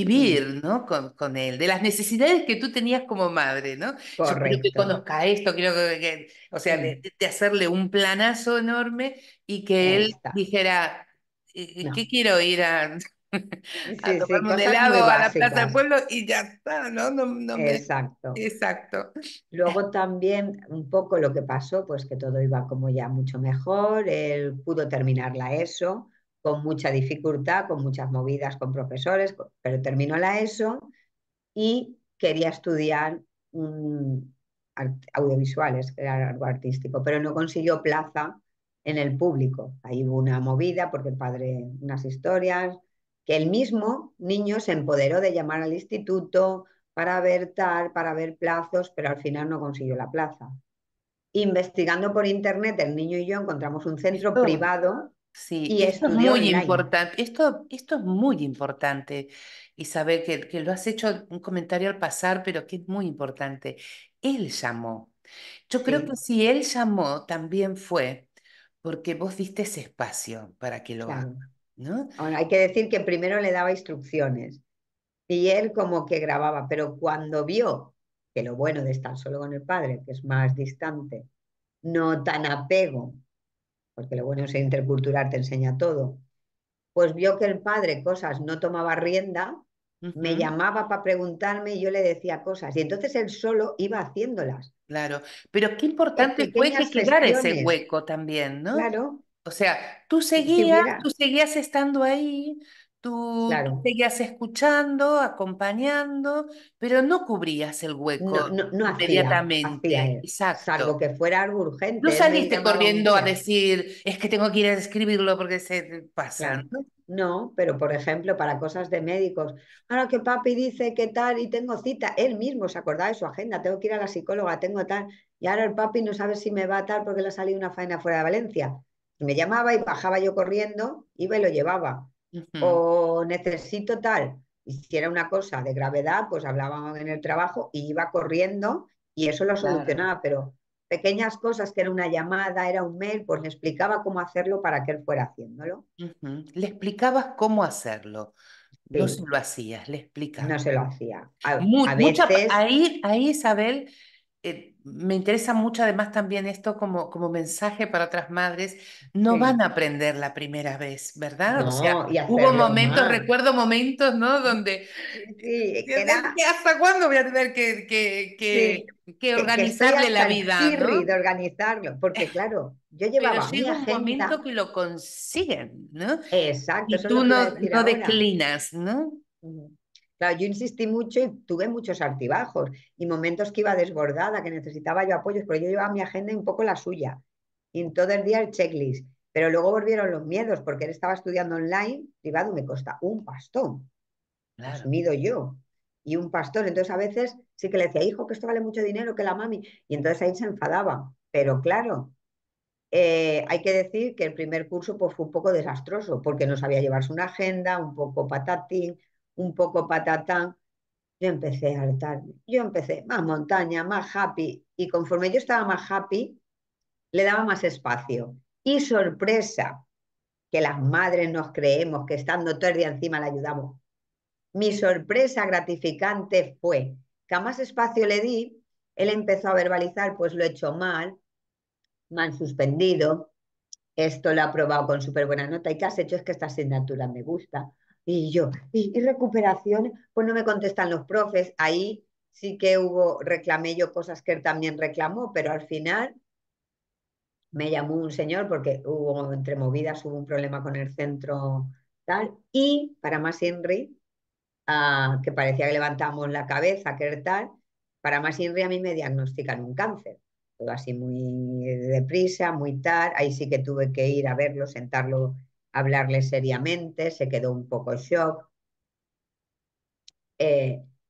Speaker 2: Mm,
Speaker 1: Vivir, ¿no? Con él, de las necesidades que tú tenías como madre, ¿no? Yo quiero que
Speaker 2: correcto.
Speaker 1: conozca esto, quiero o sea,
Speaker 2: Mm,
Speaker 1: de hacerle un planazo enorme y que él
Speaker 2: está.
Speaker 1: dijera ¿qué
Speaker 2: No.
Speaker 1: quiero ir a
Speaker 2: Sí, sí,
Speaker 1: tomarme un
Speaker 2: cosas muy
Speaker 1: helado a la Plaza del
Speaker 2: básicas.
Speaker 1: Pueblo y ya está, ¿no? No, no me...
Speaker 2: Exacto.
Speaker 1: Exacto.
Speaker 2: Luego también un poco lo que pasó, pues que todo iba como ya mucho mejor. Él pudo terminar la ESO con mucha dificultad, con muchas movidas con profesores, pero terminó la ESO y quería estudiar audiovisuales, que era algo artístico, pero no consiguió plaza en el público. Ahí hubo una movida porque el padre, unas historias, que el mismo niño se empoderó de llamar al instituto para ver tal, para ver plazos, pero al final no consiguió la plaza. Investigando por internet, el niño y yo encontramos un centro
Speaker 1: Esto,
Speaker 2: privado
Speaker 1: sí,
Speaker 2: y
Speaker 1: esto es
Speaker 2: estudió
Speaker 1: muy
Speaker 2: online.
Speaker 1: importante. Esto es muy importante. Y saber que lo has hecho un comentario al pasar, pero que es muy importante. Él llamó. Yo creo que
Speaker 2: Sí,
Speaker 1: si él llamó, también fue porque vos diste ese espacio para que lo haga,
Speaker 2: claro.
Speaker 1: ¿no?
Speaker 2: Ahora, hay que decir que primero le daba instrucciones y él como que grababa, pero cuando vio que lo bueno de estar solo con el padre, que es más distante, no tan apego, porque lo bueno es ser intercultural, te enseña todo, pues vio que el padre cosas no tomaba rienda, me
Speaker 1: Ujú.
Speaker 2: llamaba para preguntarme y yo le decía cosas y entonces él solo iba haciéndolas.
Speaker 1: Claro, pero qué importante fue que
Speaker 2: Pequeñas
Speaker 1: quedara ese
Speaker 2: gestiones,
Speaker 1: hueco también, ¿no?
Speaker 2: claro,
Speaker 1: O sea,
Speaker 2: si
Speaker 1: tú
Speaker 2: hubiera,
Speaker 1: seguías estando ahí, tú
Speaker 2: claro,
Speaker 1: seguías escuchando, acompañando, pero no cubrías el
Speaker 2: no,
Speaker 1: hueco
Speaker 2: no, no hacía
Speaker 1: inmediatamente.
Speaker 2: él, salvo
Speaker 1: Exacto.
Speaker 2: que fuera algo
Speaker 1: No
Speaker 2: urgente. Él me
Speaker 1: saliste
Speaker 2: llamaba un
Speaker 1: corriendo a
Speaker 2: día.
Speaker 1: decir, es que tengo que ir a escribirlo porque se pasan,
Speaker 2: Claro.
Speaker 1: ¿no?
Speaker 2: No, pero por ejemplo, para cosas de médicos, ahora que papi dice que tal y tengo cita, él mismo se acordaba de su agenda, tengo que ir a la psicóloga, tengo tal, y ahora el papi no sabe si me va a tal porque le ha salido una faena fuera de Valencia. Y me llamaba y bajaba yo corriendo, iba y lo llevaba.
Speaker 1: Ujú,
Speaker 2: O necesito tal, y si era una cosa de gravedad, pues hablábamos en el trabajo y iba corriendo y eso lo
Speaker 1: claro.
Speaker 2: solucionaba, pero pequeñas cosas que era una llamada, era un mail, pues le explicaba cómo hacerlo para que él fuera haciéndolo.
Speaker 1: Ujú. Le explicabas cómo hacerlo, no
Speaker 2: Sí,
Speaker 1: se lo hacías, le explicabas.
Speaker 2: no se lo hacía. A veces,
Speaker 1: Ahí, Isabel. me interesa mucho además también esto como mensaje para otras madres, no van
Speaker 2: Sí.
Speaker 1: a aprender la primera vez, ¿verdad? O sea,
Speaker 2: No, y
Speaker 1: hubo
Speaker 2: hacerlo
Speaker 1: momentos,
Speaker 2: más.
Speaker 1: recuerdo momentos, ¿no? Donde,
Speaker 2: Sí, sí, que
Speaker 1: ¿de
Speaker 2: era,
Speaker 1: qué hasta cuándo voy a tener
Speaker 2: sí,
Speaker 1: que
Speaker 2: que estoy
Speaker 1: organizarle la
Speaker 2: hasta el
Speaker 1: vida,
Speaker 2: chirri de
Speaker 1: ¿no?
Speaker 2: organizarlo, porque claro, yo
Speaker 1: Pero
Speaker 2: llevaba mi
Speaker 1: llega un momento
Speaker 2: agenda,
Speaker 1: que lo consiguen, ¿no?
Speaker 2: exacto,
Speaker 1: Y
Speaker 2: eso es lo
Speaker 1: tú
Speaker 2: que iba a
Speaker 1: no,
Speaker 2: decir
Speaker 1: no
Speaker 2: ahora.
Speaker 1: declinas, ¿no?
Speaker 2: Ujú. Claro, yo insistí mucho y tuve muchos altibajos y momentos que iba desbordada, que necesitaba yo apoyos, porque yo llevaba mi agenda y un poco la suya. Y en todo el día el checklist. Pero luego volvieron los miedos, porque él estaba estudiando online, privado, me cuesta un pastón,
Speaker 1: Claro,
Speaker 2: asumido yo, y un pastón. Entonces a veces sí que le decía, hijo, que esto vale mucho dinero, que la mami. Y entonces ahí se enfadaba. Pero claro, hay que decir que el primer curso pues, fue un poco desastroso, porque no sabía llevarse una agenda, un poco patatín, un poco patatán. Yo empecé a hartarme, yo empecé más montaña, más happy, y conforme yo estaba más happy, le daba más espacio. Y sorpresa, que las madres nos creemos que estando todo el día encima la ayudamos. Mi sorpresa gratificante fue que a más espacio le di, él empezó a verbalizar, pues lo he hecho mal, me han suspendido, esto lo ha aprobado con súper buena nota. ¿Y qué has hecho? Es que esta asignatura me gusta. Y yo, ¿y recuperación? Pues no me contestan los profes. Ahí sí que hubo, reclamé yo cosas que él también reclamó, pero al final me llamó un señor porque hubo, entre movidas, hubo un problema con el centro tal. Y para más Inri, que parecía que levantábamos la cabeza, que era tal, para más Inri a mí me diagnostican un cáncer. Todo así muy deprisa, muy tal. Ahí sí que tuve que ir a verlo, sentarlo, hablarle seriamente, se quedó un poco shock.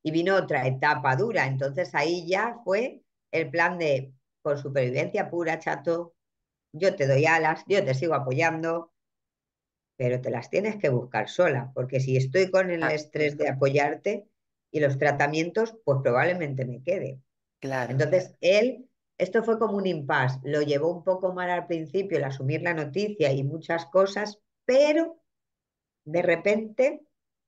Speaker 2: Y vino otra etapa dura. Entonces ahí ya fue el plan de, por supervivencia pura, chato, yo te doy alas, yo te sigo apoyando, pero te las tienes que buscar sola, porque si estoy con el
Speaker 1: exacto,
Speaker 2: estrés de apoyarte y los tratamientos, pues probablemente me quede.
Speaker 1: claro,
Speaker 2: Entonces, él, esto fue como un impasse, lo llevó un poco mal al principio el asumir la noticia y muchas cosas, pero de repente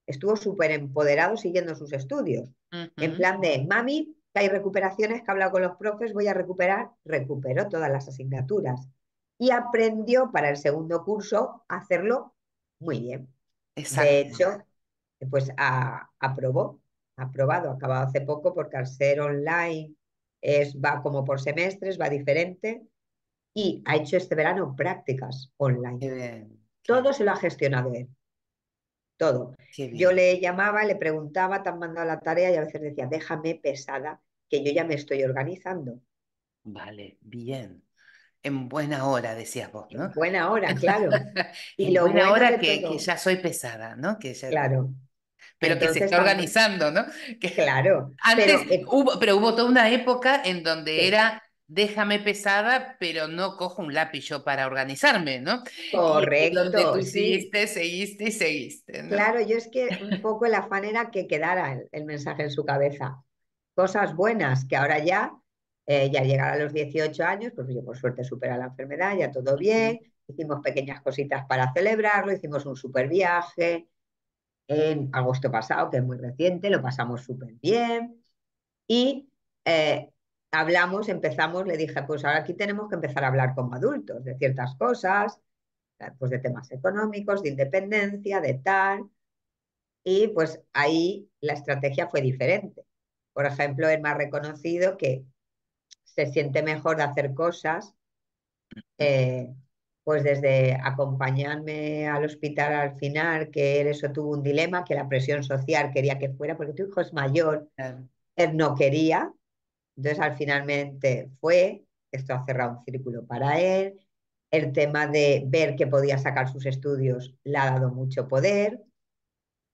Speaker 2: estuvo súper empoderado siguiendo sus estudios. En
Speaker 1: ujú,
Speaker 2: plan de, mami, que hay recuperaciones, que he hablado con los profes, voy a recuperar. Recuperó todas las asignaturas y aprendió para el segundo curso a hacerlo muy bien. De
Speaker 1: exacto,
Speaker 2: hecho, pues aprobado, acabado hace poco porque al ser online va como por semestres, va diferente y ha hecho este verano prácticas online.
Speaker 1: qué bien,
Speaker 2: Todo se lo ha gestionado él, todo.
Speaker 1: qué
Speaker 2: Yo
Speaker 1: bien,
Speaker 2: le llamaba, le preguntaba, te han mandado la tarea y a veces decía, déjame pesada, que yo ya me estoy organizando.
Speaker 1: vale, bien. En buena hora, decías vos,
Speaker 2: En
Speaker 1: ¿no?
Speaker 2: buena hora, claro. Y
Speaker 1: En
Speaker 2: lo
Speaker 1: buena
Speaker 2: bueno
Speaker 1: hora
Speaker 2: de
Speaker 1: que
Speaker 2: todo,
Speaker 1: ya soy pesada, ¿no? Que ya,
Speaker 2: claro.
Speaker 1: pero que se
Speaker 2: Entonces
Speaker 1: está
Speaker 2: también,
Speaker 1: organizando, ¿no? Que
Speaker 2: claro,
Speaker 1: antes
Speaker 2: pero
Speaker 1: hubo, pero hubo toda una época en donde
Speaker 2: sí,
Speaker 1: era déjame pesada, pero no cojo un lápiz yo para organizarme, ¿no? Y donde
Speaker 2: correcto,
Speaker 1: tú
Speaker 2: sí.
Speaker 1: hiciste, seguiste y seguiste, ¿no?
Speaker 2: Claro, yo es que un poco el afán era que quedara el mensaje en su cabeza. Cosas buenas que ahora ya, ya llegar a los 18 años, pues yo por suerte supera la enfermedad, ya todo
Speaker 1: Ujú.
Speaker 2: bien, hicimos pequeñas cositas para celebrarlo, hicimos un super viaje en agosto pasado, que es muy reciente, lo pasamos súper bien y eh, hablamos, empezamos, le dije, pues ahora aquí tenemos que empezar a hablar como adultos de ciertas cosas, pues de temas económicos, de independencia, de tal. Y pues ahí la estrategia fue diferente. Por ejemplo, es más reconocido que se siente mejor de hacer cosas, eh, pues desde acompañarme al hospital al final, que él eso tuvo un dilema, que la presión social quería que fuera, porque tu hijo es mayor,
Speaker 1: Claro,
Speaker 2: él no quería, entonces al finalmente fue, esto ha cerrado un círculo para él, el tema de ver que podía sacar sus estudios le ha dado mucho poder,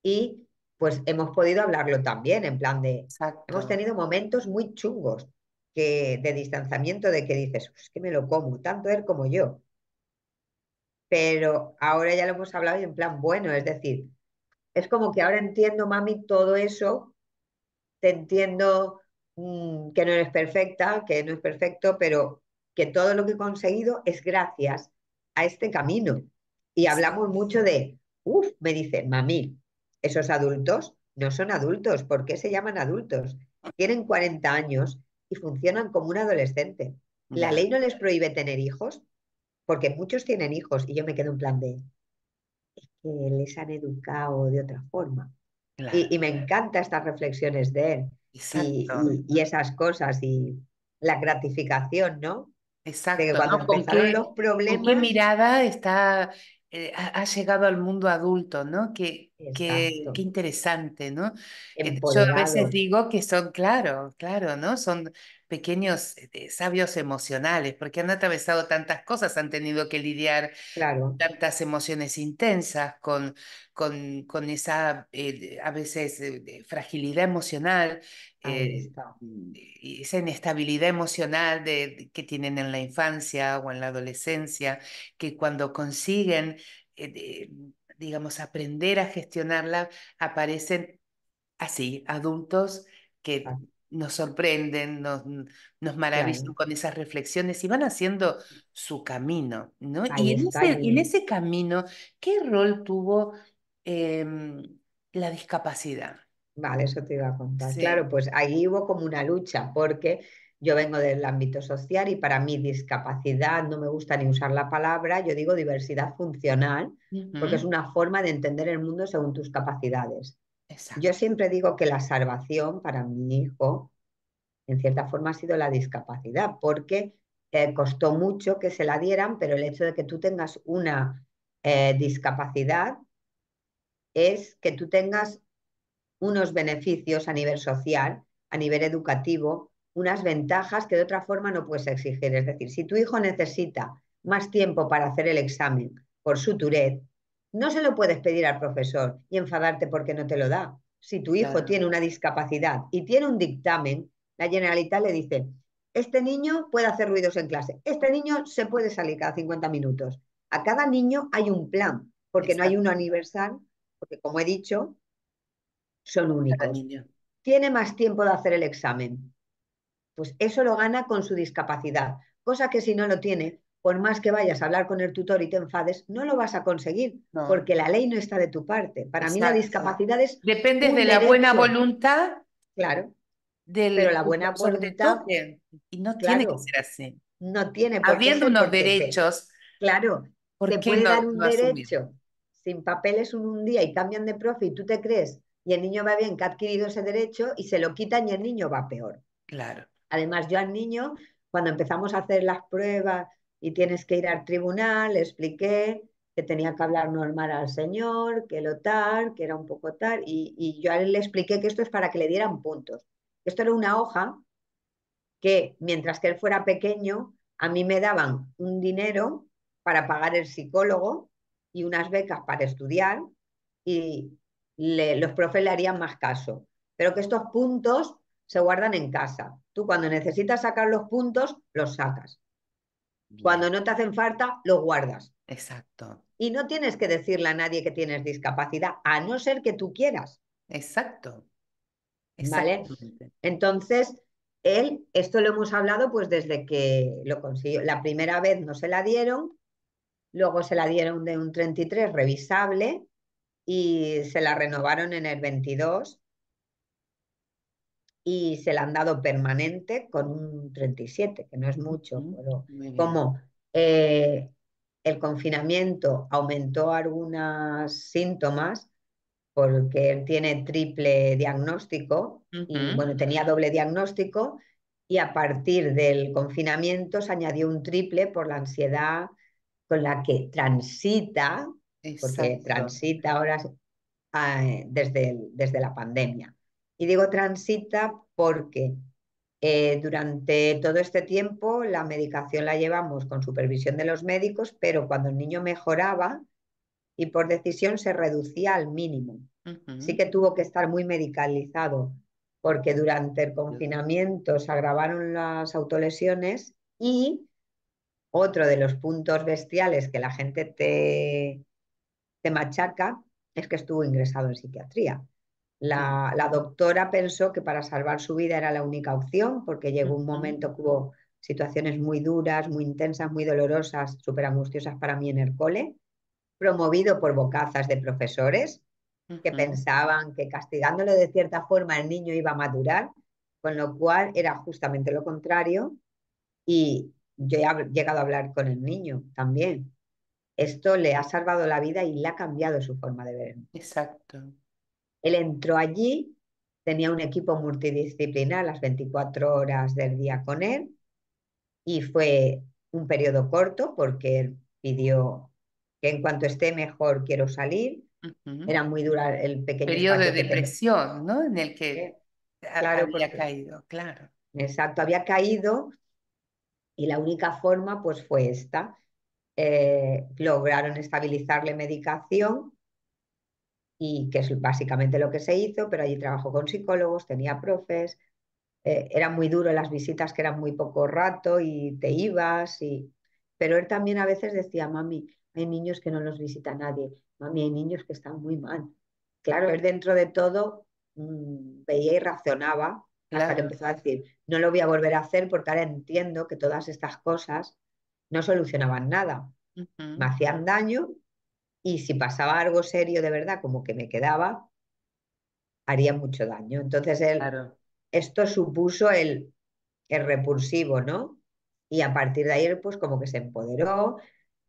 Speaker 2: y pues hemos podido hablarlo también, en plan de, hemos
Speaker 1: exacto,
Speaker 2: tenido momentos muy chungos de distanciamiento de que dices, es que me lo como, tanto él como yo, pero ahora ya lo hemos hablado y en plan bueno, es decir, es como que ahora entiendo, mami, todo eso, te entiendo que no eres perfecta, que no es perfecto, pero que todo lo que he conseguido es gracias a este camino. Y hablamos
Speaker 1: exacto,
Speaker 2: mucho de, uff, me dice, mami, esos adultos no son adultos, ¿por qué se llaman adultos? Tienen 40 años y funcionan como un adolescente. La
Speaker 1: ya,
Speaker 2: ley no les prohíbe tener hijos, porque muchos tienen hijos y yo me quedo en plan de que les han educado de otra forma.
Speaker 1: claro,
Speaker 2: Y me encantan estas reflexiones de él
Speaker 1: exacto.
Speaker 2: y esas cosas y la gratificación, ¿no? De que
Speaker 1: Exacto,
Speaker 2: cuando
Speaker 1: ¿no?
Speaker 2: empezaron los
Speaker 1: Con qué
Speaker 2: problemas,
Speaker 1: mirada está, ha llegado al mundo adulto, ¿no? Qué
Speaker 2: exacto,
Speaker 1: interesante, ¿no? Yo a veces
Speaker 2: empoderado,
Speaker 1: digo que son, claro, claro, ¿no? Son pequeños sabios emocionales, porque han atravesado tantas cosas, han tenido que lidiar
Speaker 2: claro,
Speaker 1: tantas emociones intensas, con esa a veces fragilidad emocional,
Speaker 2: ahí
Speaker 1: eh,
Speaker 2: está,
Speaker 1: y esa inestabilidad emocional que tienen en la infancia o en la adolescencia, que cuando consiguen, digamos, aprender a gestionarla, aparecen así, adultos que nos sorprenden, nos maravillan
Speaker 2: claro,
Speaker 1: con esas reflexiones y van haciendo su camino, ¿no?
Speaker 2: ahí
Speaker 1: Y
Speaker 2: está.
Speaker 1: en ese camino, ¿qué rol tuvo la discapacidad?
Speaker 2: Vale, eso te iba a contar.
Speaker 1: Sí.
Speaker 2: Claro, pues ahí hubo como una lucha, porque yo vengo del ámbito social y para mí discapacidad, no me gusta ni usar la palabra, yo digo diversidad funcional, porque es
Speaker 1: Ujú.
Speaker 2: una forma de entender el mundo según tus capacidades. Yo
Speaker 1: Exacto,
Speaker 2: siempre digo que la salvación para mi hijo, en cierta forma, ha sido la discapacidad, porque costó mucho que se la dieran, pero el hecho de que tú tengas una discapacidad es que tú tengas unos beneficios a nivel social, a nivel educativo, unas ventajas que de otra forma no puedes exigir. Es decir, si tu hijo necesita más tiempo para hacer el examen por su Tourette, no se lo puedes pedir al profesor y enfadarte porque no te lo da. Si tu hijo
Speaker 1: claro,
Speaker 2: tiene una discapacidad y tiene un dictamen, la Generalitat le dice, este niño puede hacer ruidos en clase, este niño se puede salir cada 50 minutos. A cada niño hay un plan, porque no hay uno
Speaker 1: exacto,
Speaker 2: universal, porque como he dicho, son
Speaker 1: cada
Speaker 2: únicos.
Speaker 1: niño,
Speaker 2: Tiene más tiempo de hacer el examen. Pues eso lo gana con su discapacidad, cosa que si no lo tiene, por más que vayas a hablar con el tutor y te enfades, no lo vas a conseguir,
Speaker 1: no,
Speaker 2: porque la ley no está de tu parte. Para mí la
Speaker 1: exacto.
Speaker 2: discapacidad es
Speaker 1: Dependes de
Speaker 2: un
Speaker 1: la buena
Speaker 2: derecho,
Speaker 1: voluntad
Speaker 2: claro, pero
Speaker 1: del
Speaker 2: la buena
Speaker 1: tutor, sobre
Speaker 2: voluntad,
Speaker 1: todo, y no tiene que
Speaker 2: claro,
Speaker 1: ser así.
Speaker 2: no tiene por qué
Speaker 1: Habiendo
Speaker 2: ser
Speaker 1: unos
Speaker 2: porque
Speaker 1: derechos,
Speaker 2: claro,
Speaker 1: ¿por
Speaker 2: te
Speaker 1: qué
Speaker 2: puede dar
Speaker 1: no
Speaker 2: un
Speaker 1: asumirlo?
Speaker 2: derecho sin papeles un día y cambian de profe y tú te crees y el niño va bien que ha adquirido ese derecho y se lo quitan y el niño va peor.
Speaker 1: Claro,
Speaker 2: Además, yo al niño, cuando empezamos a hacer las pruebas y tienes que ir al tribunal, le expliqué que tenía que hablar normal al señor, que lo tal, que era un poco tal, y yo a él le expliqué que esto es para que le dieran puntos. Esto era una hoja que, mientras que él fuera pequeño, a mí me daban un dinero para pagar el psicólogo y unas becas para estudiar y los profes le harían más caso. Pero que estos puntos se guardan en casa. Tú cuando necesitas sacar los puntos, los sacas.
Speaker 1: bien,
Speaker 2: Cuando no te hacen falta, los guardas.
Speaker 1: exacto,
Speaker 2: Y no tienes que decirle a nadie que tienes discapacidad, a no ser que tú quieras,
Speaker 1: exacto,
Speaker 2: ¿vale?
Speaker 1: exactamente.
Speaker 2: Entonces, él, esto lo hemos hablado pues desde que lo consiguió. La primera vez no se la dieron, luego se la dieron de un 33 revisable y se la renovaron en el 22 y se la han dado permanente con un 37 que no es mucho,
Speaker 1: Ujú.
Speaker 2: pero
Speaker 1: Muy bien.
Speaker 2: como eh, el confinamiento aumentó algunos síntomas, porque él tiene triple diagnóstico y
Speaker 1: Ujú.
Speaker 2: bueno, tenía doble diagnóstico y a partir del confinamiento se añadió un triple por la ansiedad con la que transita, porque
Speaker 1: Exacto.
Speaker 2: transita ahora desde la pandemia. Y digo transita porque durante todo este tiempo la medicación la llevamos con supervisión de los médicos, pero cuando el niño mejoraba y por decisión se reducía al mínimo. Sí
Speaker 1: Ujú.
Speaker 2: que tuvo que estar muy medicalizado porque durante el confinamiento se agravaron las autolesiones y otro de los puntos bestiales que la gente te machaca es que estuvo ingresado en psiquiatría.
Speaker 1: Claro.
Speaker 2: La doctora pensó que para salvar su vida era la única opción porque llegó un
Speaker 1: Ujú.
Speaker 2: momento que hubo situaciones muy duras, muy intensas, muy dolorosas, súper angustiosas para mí en el cole, promovido por bocazas de profesores que
Speaker 1: Ujú.
Speaker 2: pensaban que castigándolo de cierta forma el niño iba a madurar, con lo cual era justamente lo contrario y yo he llegado a hablar con el niño también. Esto le ha salvado la vida y le ha cambiado su forma de ver.
Speaker 1: exacto.
Speaker 2: Él entró allí, tenía un equipo multidisciplinar las 24 horas del día con él y fue un periodo corto porque él pidió que en cuanto esté mejor quiero salir.
Speaker 1: Ujú.
Speaker 2: Era muy dura el pequeño
Speaker 1: Periodo de
Speaker 2: espacio que tenía.
Speaker 1: depresión, ¿no? En el que
Speaker 2: Claro,
Speaker 1: había
Speaker 2: porque,
Speaker 1: caído, claro.
Speaker 2: exacto, había caído y la única forma pues fue esta. Lograron estabilizarle medicación y que es básicamente lo que se hizo, pero allí trabajó con psicólogos, tenía profes, era muy duro las visitas que eran muy poco rato y te ibas, pero él también a veces decía, mami, hay niños que no los visita nadie, mami, hay niños que están muy mal. Claro, él dentro de todo veía y razonaba hasta que
Speaker 1: Claro.
Speaker 2: empezó a decir, no lo voy a volver a hacer porque ahora entiendo que todas estas cosas no solucionaban nada, me
Speaker 1: Ujú.
Speaker 2: hacían daño y si pasaba algo serio de verdad, como que me quedaba, haría mucho daño. Entonces él,
Speaker 1: Claro,
Speaker 2: esto supuso el repulsivo, ¿no? Y a partir de ahí, él, pues como que se empoderó,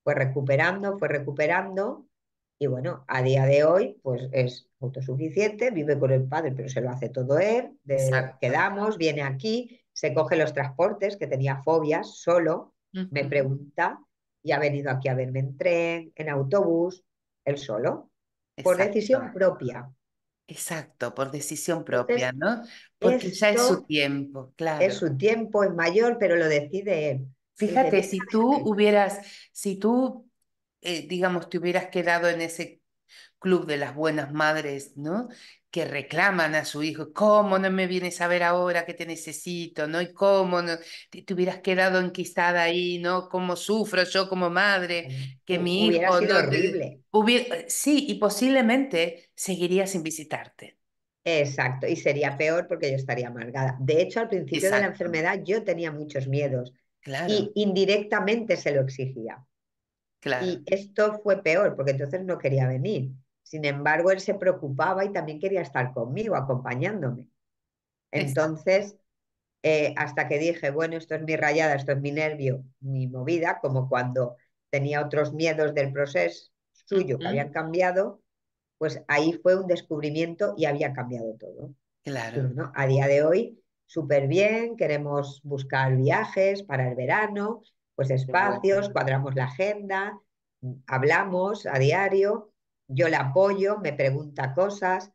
Speaker 2: fue recuperando, y bueno, a día de hoy, pues es autosuficiente, vive con el padre, pero se lo hace todo él,
Speaker 1: exacto.
Speaker 2: quedamos, viene aquí, se coge los transportes, que tenía fobias, solo, me
Speaker 1: Ujú.
Speaker 2: pregunta, y ha venido aquí a verme en tren, en autobús, él solo, por decisión
Speaker 1: Exacto.
Speaker 2: propia.
Speaker 1: Exacto, por decisión propia,
Speaker 2: Entonces,
Speaker 1: ¿no? Porque ya es su
Speaker 2: esto
Speaker 1: tiempo,
Speaker 2: es
Speaker 1: claro.
Speaker 2: su tiempo, es mayor, pero lo decide él. Dice,
Speaker 1: Fíjate,
Speaker 2: viene a verme.
Speaker 1: si tú, digamos, te hubieras quedado en ese club de las buenas madres, ¿no? Que reclaman a su hijo, ¿cómo no me vienes a ver ahora que te necesito, ¿no? Y cómo no te hubieras quedado enquistada ahí, ¿no? ¿Cómo sufro yo como madre que mi
Speaker 2: Hubiera
Speaker 1: hijo
Speaker 2: sido
Speaker 1: no
Speaker 2: horrible.
Speaker 1: sí, y posiblemente seguiría sin visitarte.
Speaker 2: Exacto, y sería peor porque yo estaría amargada. De hecho, al principio de la
Speaker 1: Exacto,
Speaker 2: enfermedad yo tenía muchos miedos y
Speaker 1: claro,
Speaker 2: indirectamente se lo exigía. Y
Speaker 1: claro,
Speaker 2: esto fue peor porque entonces no quería venir. Sin embargo, él se preocupaba y también quería estar conmigo, acompañándome.
Speaker 1: exacto,
Speaker 2: Entonces, hasta que dije, bueno, esto es mi rayada, esto es mi nervio, mi movida, como cuando tenía otros miedos del proceso suyo que
Speaker 1: ujú,
Speaker 2: habían cambiado, pues ahí fue un descubrimiento y había cambiado todo. Y
Speaker 1: claro,
Speaker 2: bueno, a día de hoy, súper bien, queremos buscar viajes para el verano, pues
Speaker 1: qué
Speaker 2: espacios,
Speaker 1: bueno,
Speaker 2: cuadramos la agenda, hablamos a diario, yo le apoyo, me pregunta cosas,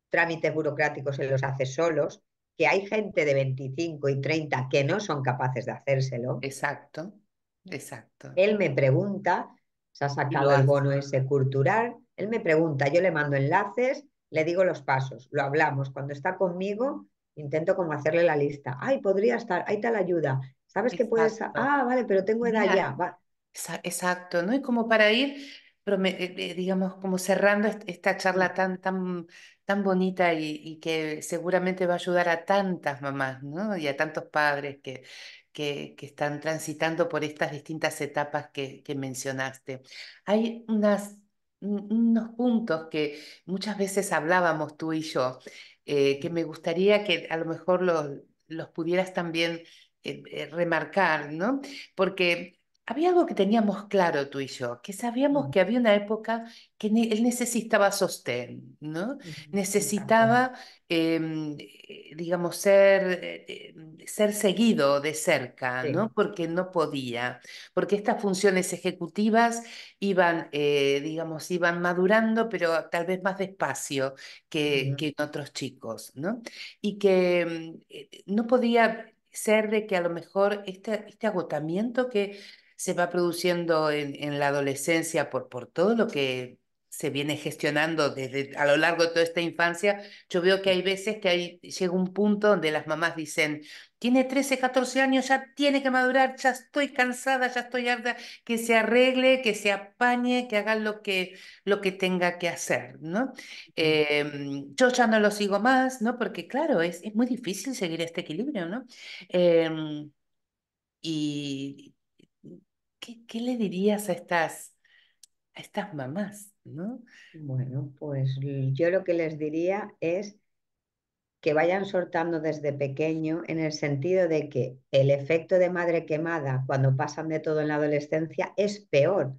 Speaker 2: trámites burocráticos se los hace solos, que hay gente de 25 y 30 que no son capaces de hacérselo.
Speaker 1: exacto, exacto,
Speaker 2: Él me pregunta, se ha
Speaker 1: y lo
Speaker 2: sacado el
Speaker 1: hace,
Speaker 2: bono ese cultural, él me pregunta, yo le mando enlaces, le digo los pasos, lo hablamos. Cuando está conmigo, intento como hacerle la lista. Ay, podría estar, ahí está la ayuda. ¿Sabes que puedes?
Speaker 1: exacto.
Speaker 2: Ah, vale, pero tengo edad ya.
Speaker 1: Mira, exacto, ¿no? Y como para ir, digamos, como cerrando esta charla tan bonita y que seguramente va a ayudar a tantas mamás, ¿no? Y a tantos padres que están transitando por estas distintas etapas que mencionaste. Hay unos puntos que muchas veces hablábamos tú y yo, que me gustaría que a lo mejor los pudieras también remarcar, ¿no? Porque había algo que teníamos claro tú y yo, que sabíamos que había una época que él necesitaba sostén, ¿no?
Speaker 2: Exacto.
Speaker 1: Necesitaba, digamos, ser seguido de cerca, ¿no?
Speaker 2: Sí.
Speaker 1: Porque no podía, porque estas funciones ejecutivas iban, digamos, iban madurando, pero tal vez más despacio que en otros chicos, ¿no? Y que no podía ser de que a lo mejor este agotamiento que se va produciendo en la adolescencia por todo lo que se viene gestionando desde a lo largo de toda esta infancia, yo veo que hay veces que llega un punto donde las mamás dicen, tiene 13 14 años, ya tiene que madurar, ya estoy cansada, ya estoy harta, que se arregle, que se apañe, que haga lo que tenga que hacer, ¿no? Yo ya no lo sigo más, ¿no? Porque claro, es muy difícil seguir este equilibrio, ¿no? Em, y ¿qué le dirías a estas mamás, ¿no?
Speaker 2: Bueno, pues yo lo que les diría es que vayan soltando desde pequeño en el sentido de que el efecto de madre quemada cuando pasan de todo en la adolescencia es peor,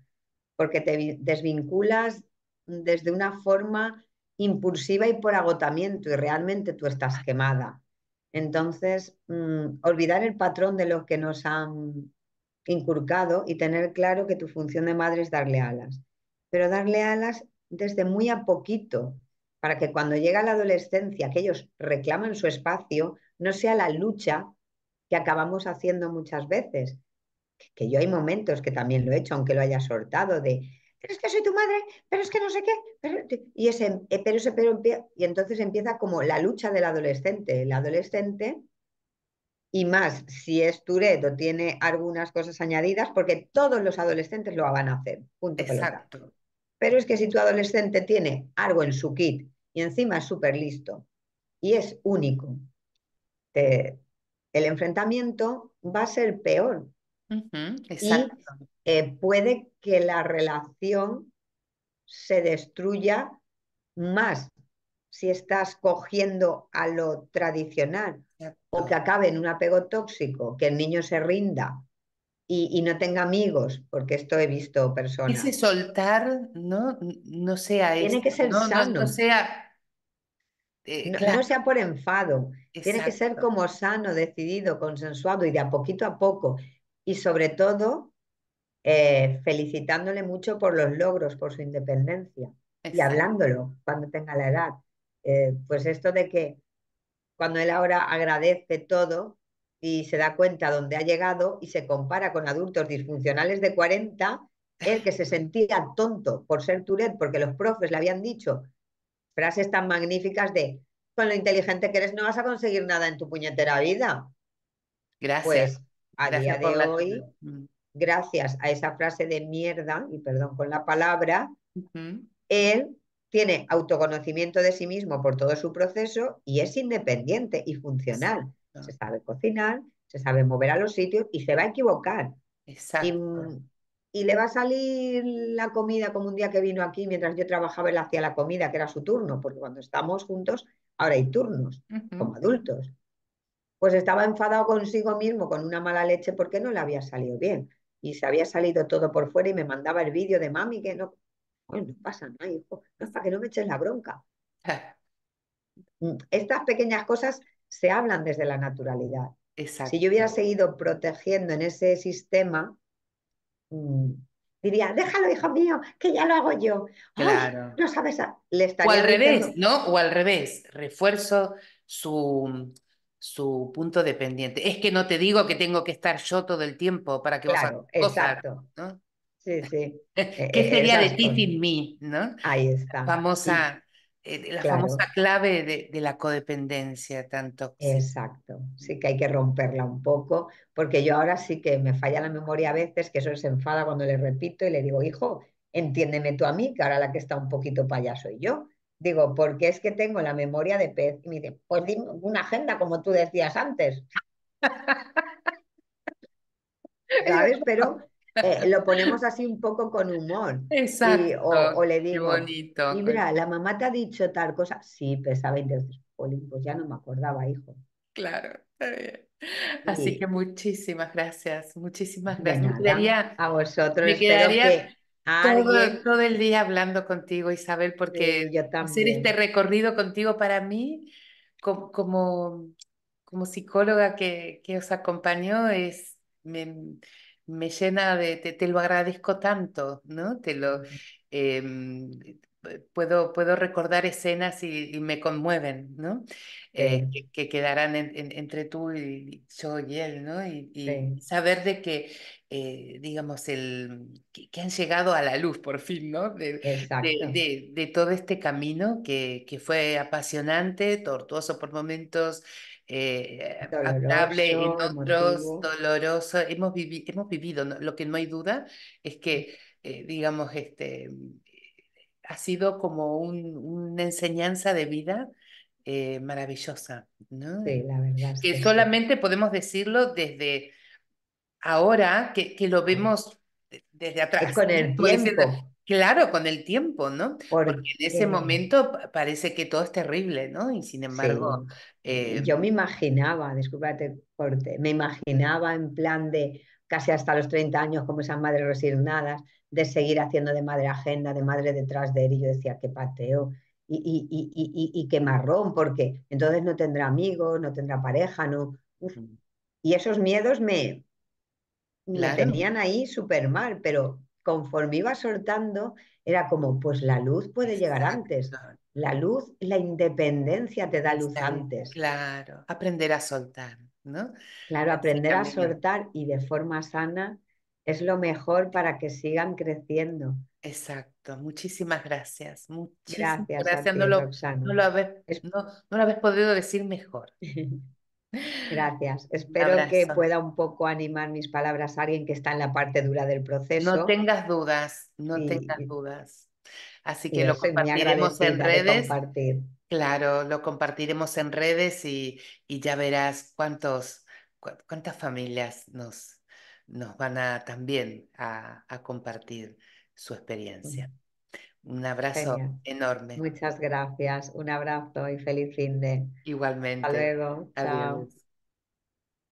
Speaker 2: porque te desvinculas desde una forma impulsiva y por agotamiento y realmente tú estás quemada. Entonces, olvidar el patrón de lo que nos han inculcado y tener claro que tu función de madre es darle alas, pero darle alas desde muy a poquito, para que cuando llega la adolescencia, que ellos reclaman su espacio, no sea la lucha que acabamos haciendo muchas veces, que yo hay momentos que también lo he hecho, aunque lo haya soltado, de, pero es que soy tu madre, pero es que no sé qué, y y entonces empieza como la lucha del adolescente. El adolescente, y más si es Tourette o tiene algunas cosas añadidas, porque todos los adolescentes lo van a hacer, punto pelota.
Speaker 1: Exacto.
Speaker 2: Pero es que si tu adolescente tiene algo en su kit y encima es súper listo y es único, te- el enfrentamiento va a ser peor
Speaker 1: Ujú,
Speaker 2: y
Speaker 1: exacto.
Speaker 2: puede que la relación se destruya más si estás cogiendo a lo tradicional o que
Speaker 1: Exacto.
Speaker 2: acabe en un apego tóxico, que el niño se rinda y no tenga amigos, porque esto he visto
Speaker 1: Ese
Speaker 2: personas.
Speaker 1: soltar, ¿no? No sea
Speaker 2: Tiene
Speaker 1: esto,
Speaker 2: que ser
Speaker 1: no
Speaker 2: sano,
Speaker 1: sea,
Speaker 2: no, no
Speaker 1: claro,
Speaker 2: sea por enfado, tiene que ser
Speaker 1: exacto,
Speaker 2: como sano, decidido, consensuado y de a poco. Y sobre todo, felicitándole mucho por los logros, por su independencia y
Speaker 1: exacto,
Speaker 2: hablándolo cuando tenga la edad. Pues esto de que cuando él ahora agradece todo y se da cuenta dónde ha llegado y se compara con adultos disfuncionales de 40, él que se sentía tonto por ser Tourette, porque los profes le habían dicho frases tan magníficas de, con lo inteligente que eres no vas a conseguir nada en tu puñetera vida.
Speaker 1: gracias,
Speaker 2: Pues a
Speaker 1: gracias
Speaker 2: día
Speaker 1: por
Speaker 2: de
Speaker 1: la ayuda.
Speaker 2: hoy, gracias a esa frase de mierda, y perdón con la palabra,
Speaker 1: Ujú,
Speaker 2: él tiene autoconocimiento de sí mismo por todo su proceso y es independiente y funcional. Se
Speaker 1: exacto,
Speaker 2: sabe cocinar, se sabe mover a los sitios y se va a equivocar. Y,
Speaker 1: exacto.
Speaker 2: y le va a salir la comida como un día que vino aquí mientras yo trabajaba, él hacía la comida, que era su turno, porque cuando estamos juntos, ahora hay turnos como
Speaker 1: Ujú,
Speaker 2: adultos. Pues estaba enfadado consigo mismo con una mala leche porque no le había salido bien. Y se había salido todo por fuera y me mandaba el vídeo de mami que no, bueno, no pasa nada, hijo, no es para que no me eches la bronca.
Speaker 1: ah,
Speaker 2: Estas pequeñas cosas se hablan desde la naturalidad. Si yo hubiera
Speaker 1: exacto,
Speaker 2: seguido protegiendo en ese sistema, diría, déjalo, hijo mío, que ya lo hago yo. Ay,
Speaker 1: claro.
Speaker 2: no sabes, le
Speaker 1: O
Speaker 2: estaría
Speaker 1: al revés,
Speaker 2: gritando.
Speaker 1: ¿no? O al revés, refuerzo su punto dependiente. Es que no te digo que tengo que estar yo todo el tiempo para que vos hagas
Speaker 2: Claro,
Speaker 1: cosas,
Speaker 2: exacto.
Speaker 1: ¿no?
Speaker 2: Sí, sí.
Speaker 1: ¿Qué sería de
Speaker 2: Esas
Speaker 1: ti
Speaker 2: cosas.
Speaker 1: sin mí, ¿no?
Speaker 2: Ahí está. Y
Speaker 1: Famosa, la famosa
Speaker 2: claro,
Speaker 1: clave de la codependencia tan tóxica.
Speaker 2: exacto. Sí que hay que romperla un poco, porque yo ahora sí que me falla la memoria a veces, que eso se enfada cuando le repito y le digo, hijo, entiéndeme tú a mí, que ahora la que está un poquito para allá soy yo. Digo, porque es que tengo la memoria de pez. Y me dice, pues dime una agenda, como tú decías antes, ¿sabes? Pero lo ponemos así un poco con humor. O
Speaker 1: Exacto,
Speaker 2: le
Speaker 1: qué
Speaker 2: digo,
Speaker 1: bonito.
Speaker 2: y mira, la mamá te ha dicho tal cosa. Sí, pesaba 20 veces. Jolín, pues ya no me acordaba, hijo.
Speaker 1: Claro, está bien. Así que
Speaker 2: Y
Speaker 1: muchísimas gracias, muchísimas
Speaker 2: de
Speaker 1: gracias.
Speaker 2: nada, a vosotros.
Speaker 1: Me
Speaker 2: Espero
Speaker 1: quedaría
Speaker 2: que a alguien,
Speaker 1: todo el día hablando contigo, Isabel, porque
Speaker 2: sí, yo
Speaker 1: hacer este
Speaker 2: también,
Speaker 1: recorrido contigo para mí, como, como psicóloga que os acompañó, me llena te lo agradezco tanto, ¿no? em, puedo recordar escenas y me conmueven, ¿no? Que quedarán entre tú y yo y él, ¿no? Y
Speaker 2: sí,
Speaker 1: saber de que digamos, que han llegado a la luz por fin, ¿no?
Speaker 2: exacto.
Speaker 1: De todo este camino que fue apasionante, tortuoso por momentos, adorable en
Speaker 2: Doloroso,
Speaker 1: otros,
Speaker 2: emotivo,
Speaker 1: doloroso. Hemos vivido, ¿no? Lo que no hay duda es que, digamos, ha sido como una enseñanza de vida maravillosa, ¿no?
Speaker 2: sí, la verdad es
Speaker 1: Que
Speaker 2: que sí.
Speaker 1: solamente podemos decirlo desde ahora que lo vemos desde
Speaker 2: Es
Speaker 1: atrás,
Speaker 2: con
Speaker 1: ¿no?
Speaker 2: el
Speaker 1: Como diciendo,
Speaker 2: tiempo,
Speaker 1: claro, con el tiempo, ¿no? Porque en ese
Speaker 2: porque
Speaker 1: momento parece que todo es terrible, ¿no? Y sin embargo,
Speaker 2: sí, Yo me imaginaba, discúlpate, corte, me imaginaba en plan de casi hasta los 30 años como esas madres resignadas, de seguir haciendo de madre agenda, de madre detrás de él. Y yo decía, qué pateo y qué marrón, porque entonces no tendrá amigos, no tendrá pareja, no. Uf.
Speaker 1: Mm,
Speaker 2: Y esos miedos me
Speaker 1: claro,
Speaker 2: tenían ahí súper mal, pero conforme iba soltando, era como, pues la luz puede llegar antes.
Speaker 1: exacto,
Speaker 2: La luz, la independencia te da luz
Speaker 1: exacto,
Speaker 2: antes.
Speaker 1: claro, aprender a soltar, ¿no?
Speaker 2: Claro, aprender a
Speaker 1: Básicamente,
Speaker 2: soltar y de forma sana es lo mejor para que sigan creciendo.
Speaker 1: exacto. Muchísimas gracias, muchísimas
Speaker 2: Gracias a
Speaker 1: gracias.
Speaker 2: ti, Roxana.
Speaker 1: No, no lo habéis podido decir mejor.
Speaker 2: Gracias.
Speaker 1: Un
Speaker 2: Espero que
Speaker 1: abrazo.
Speaker 2: pueda un poco animar mis palabras a alguien que está en la parte dura del
Speaker 1: No
Speaker 2: proceso
Speaker 1: tengas dudas, no tengas
Speaker 2: y,
Speaker 1: dudas. Así que
Speaker 2: y
Speaker 1: lo
Speaker 2: eso, y muy
Speaker 1: compartiremos en
Speaker 2: agradecida de
Speaker 1: redes.
Speaker 2: compartir.
Speaker 1: Claro, lo compartiremos en redes y ya verás cuántas familias nos van a también a compartir su experiencia. Un abrazo
Speaker 2: Genial.
Speaker 1: enorme.
Speaker 2: Muchas gracias. Un abrazo y feliz fin de. Hasta
Speaker 1: Igualmente.
Speaker 2: luego. Chao.
Speaker 1: Adiós.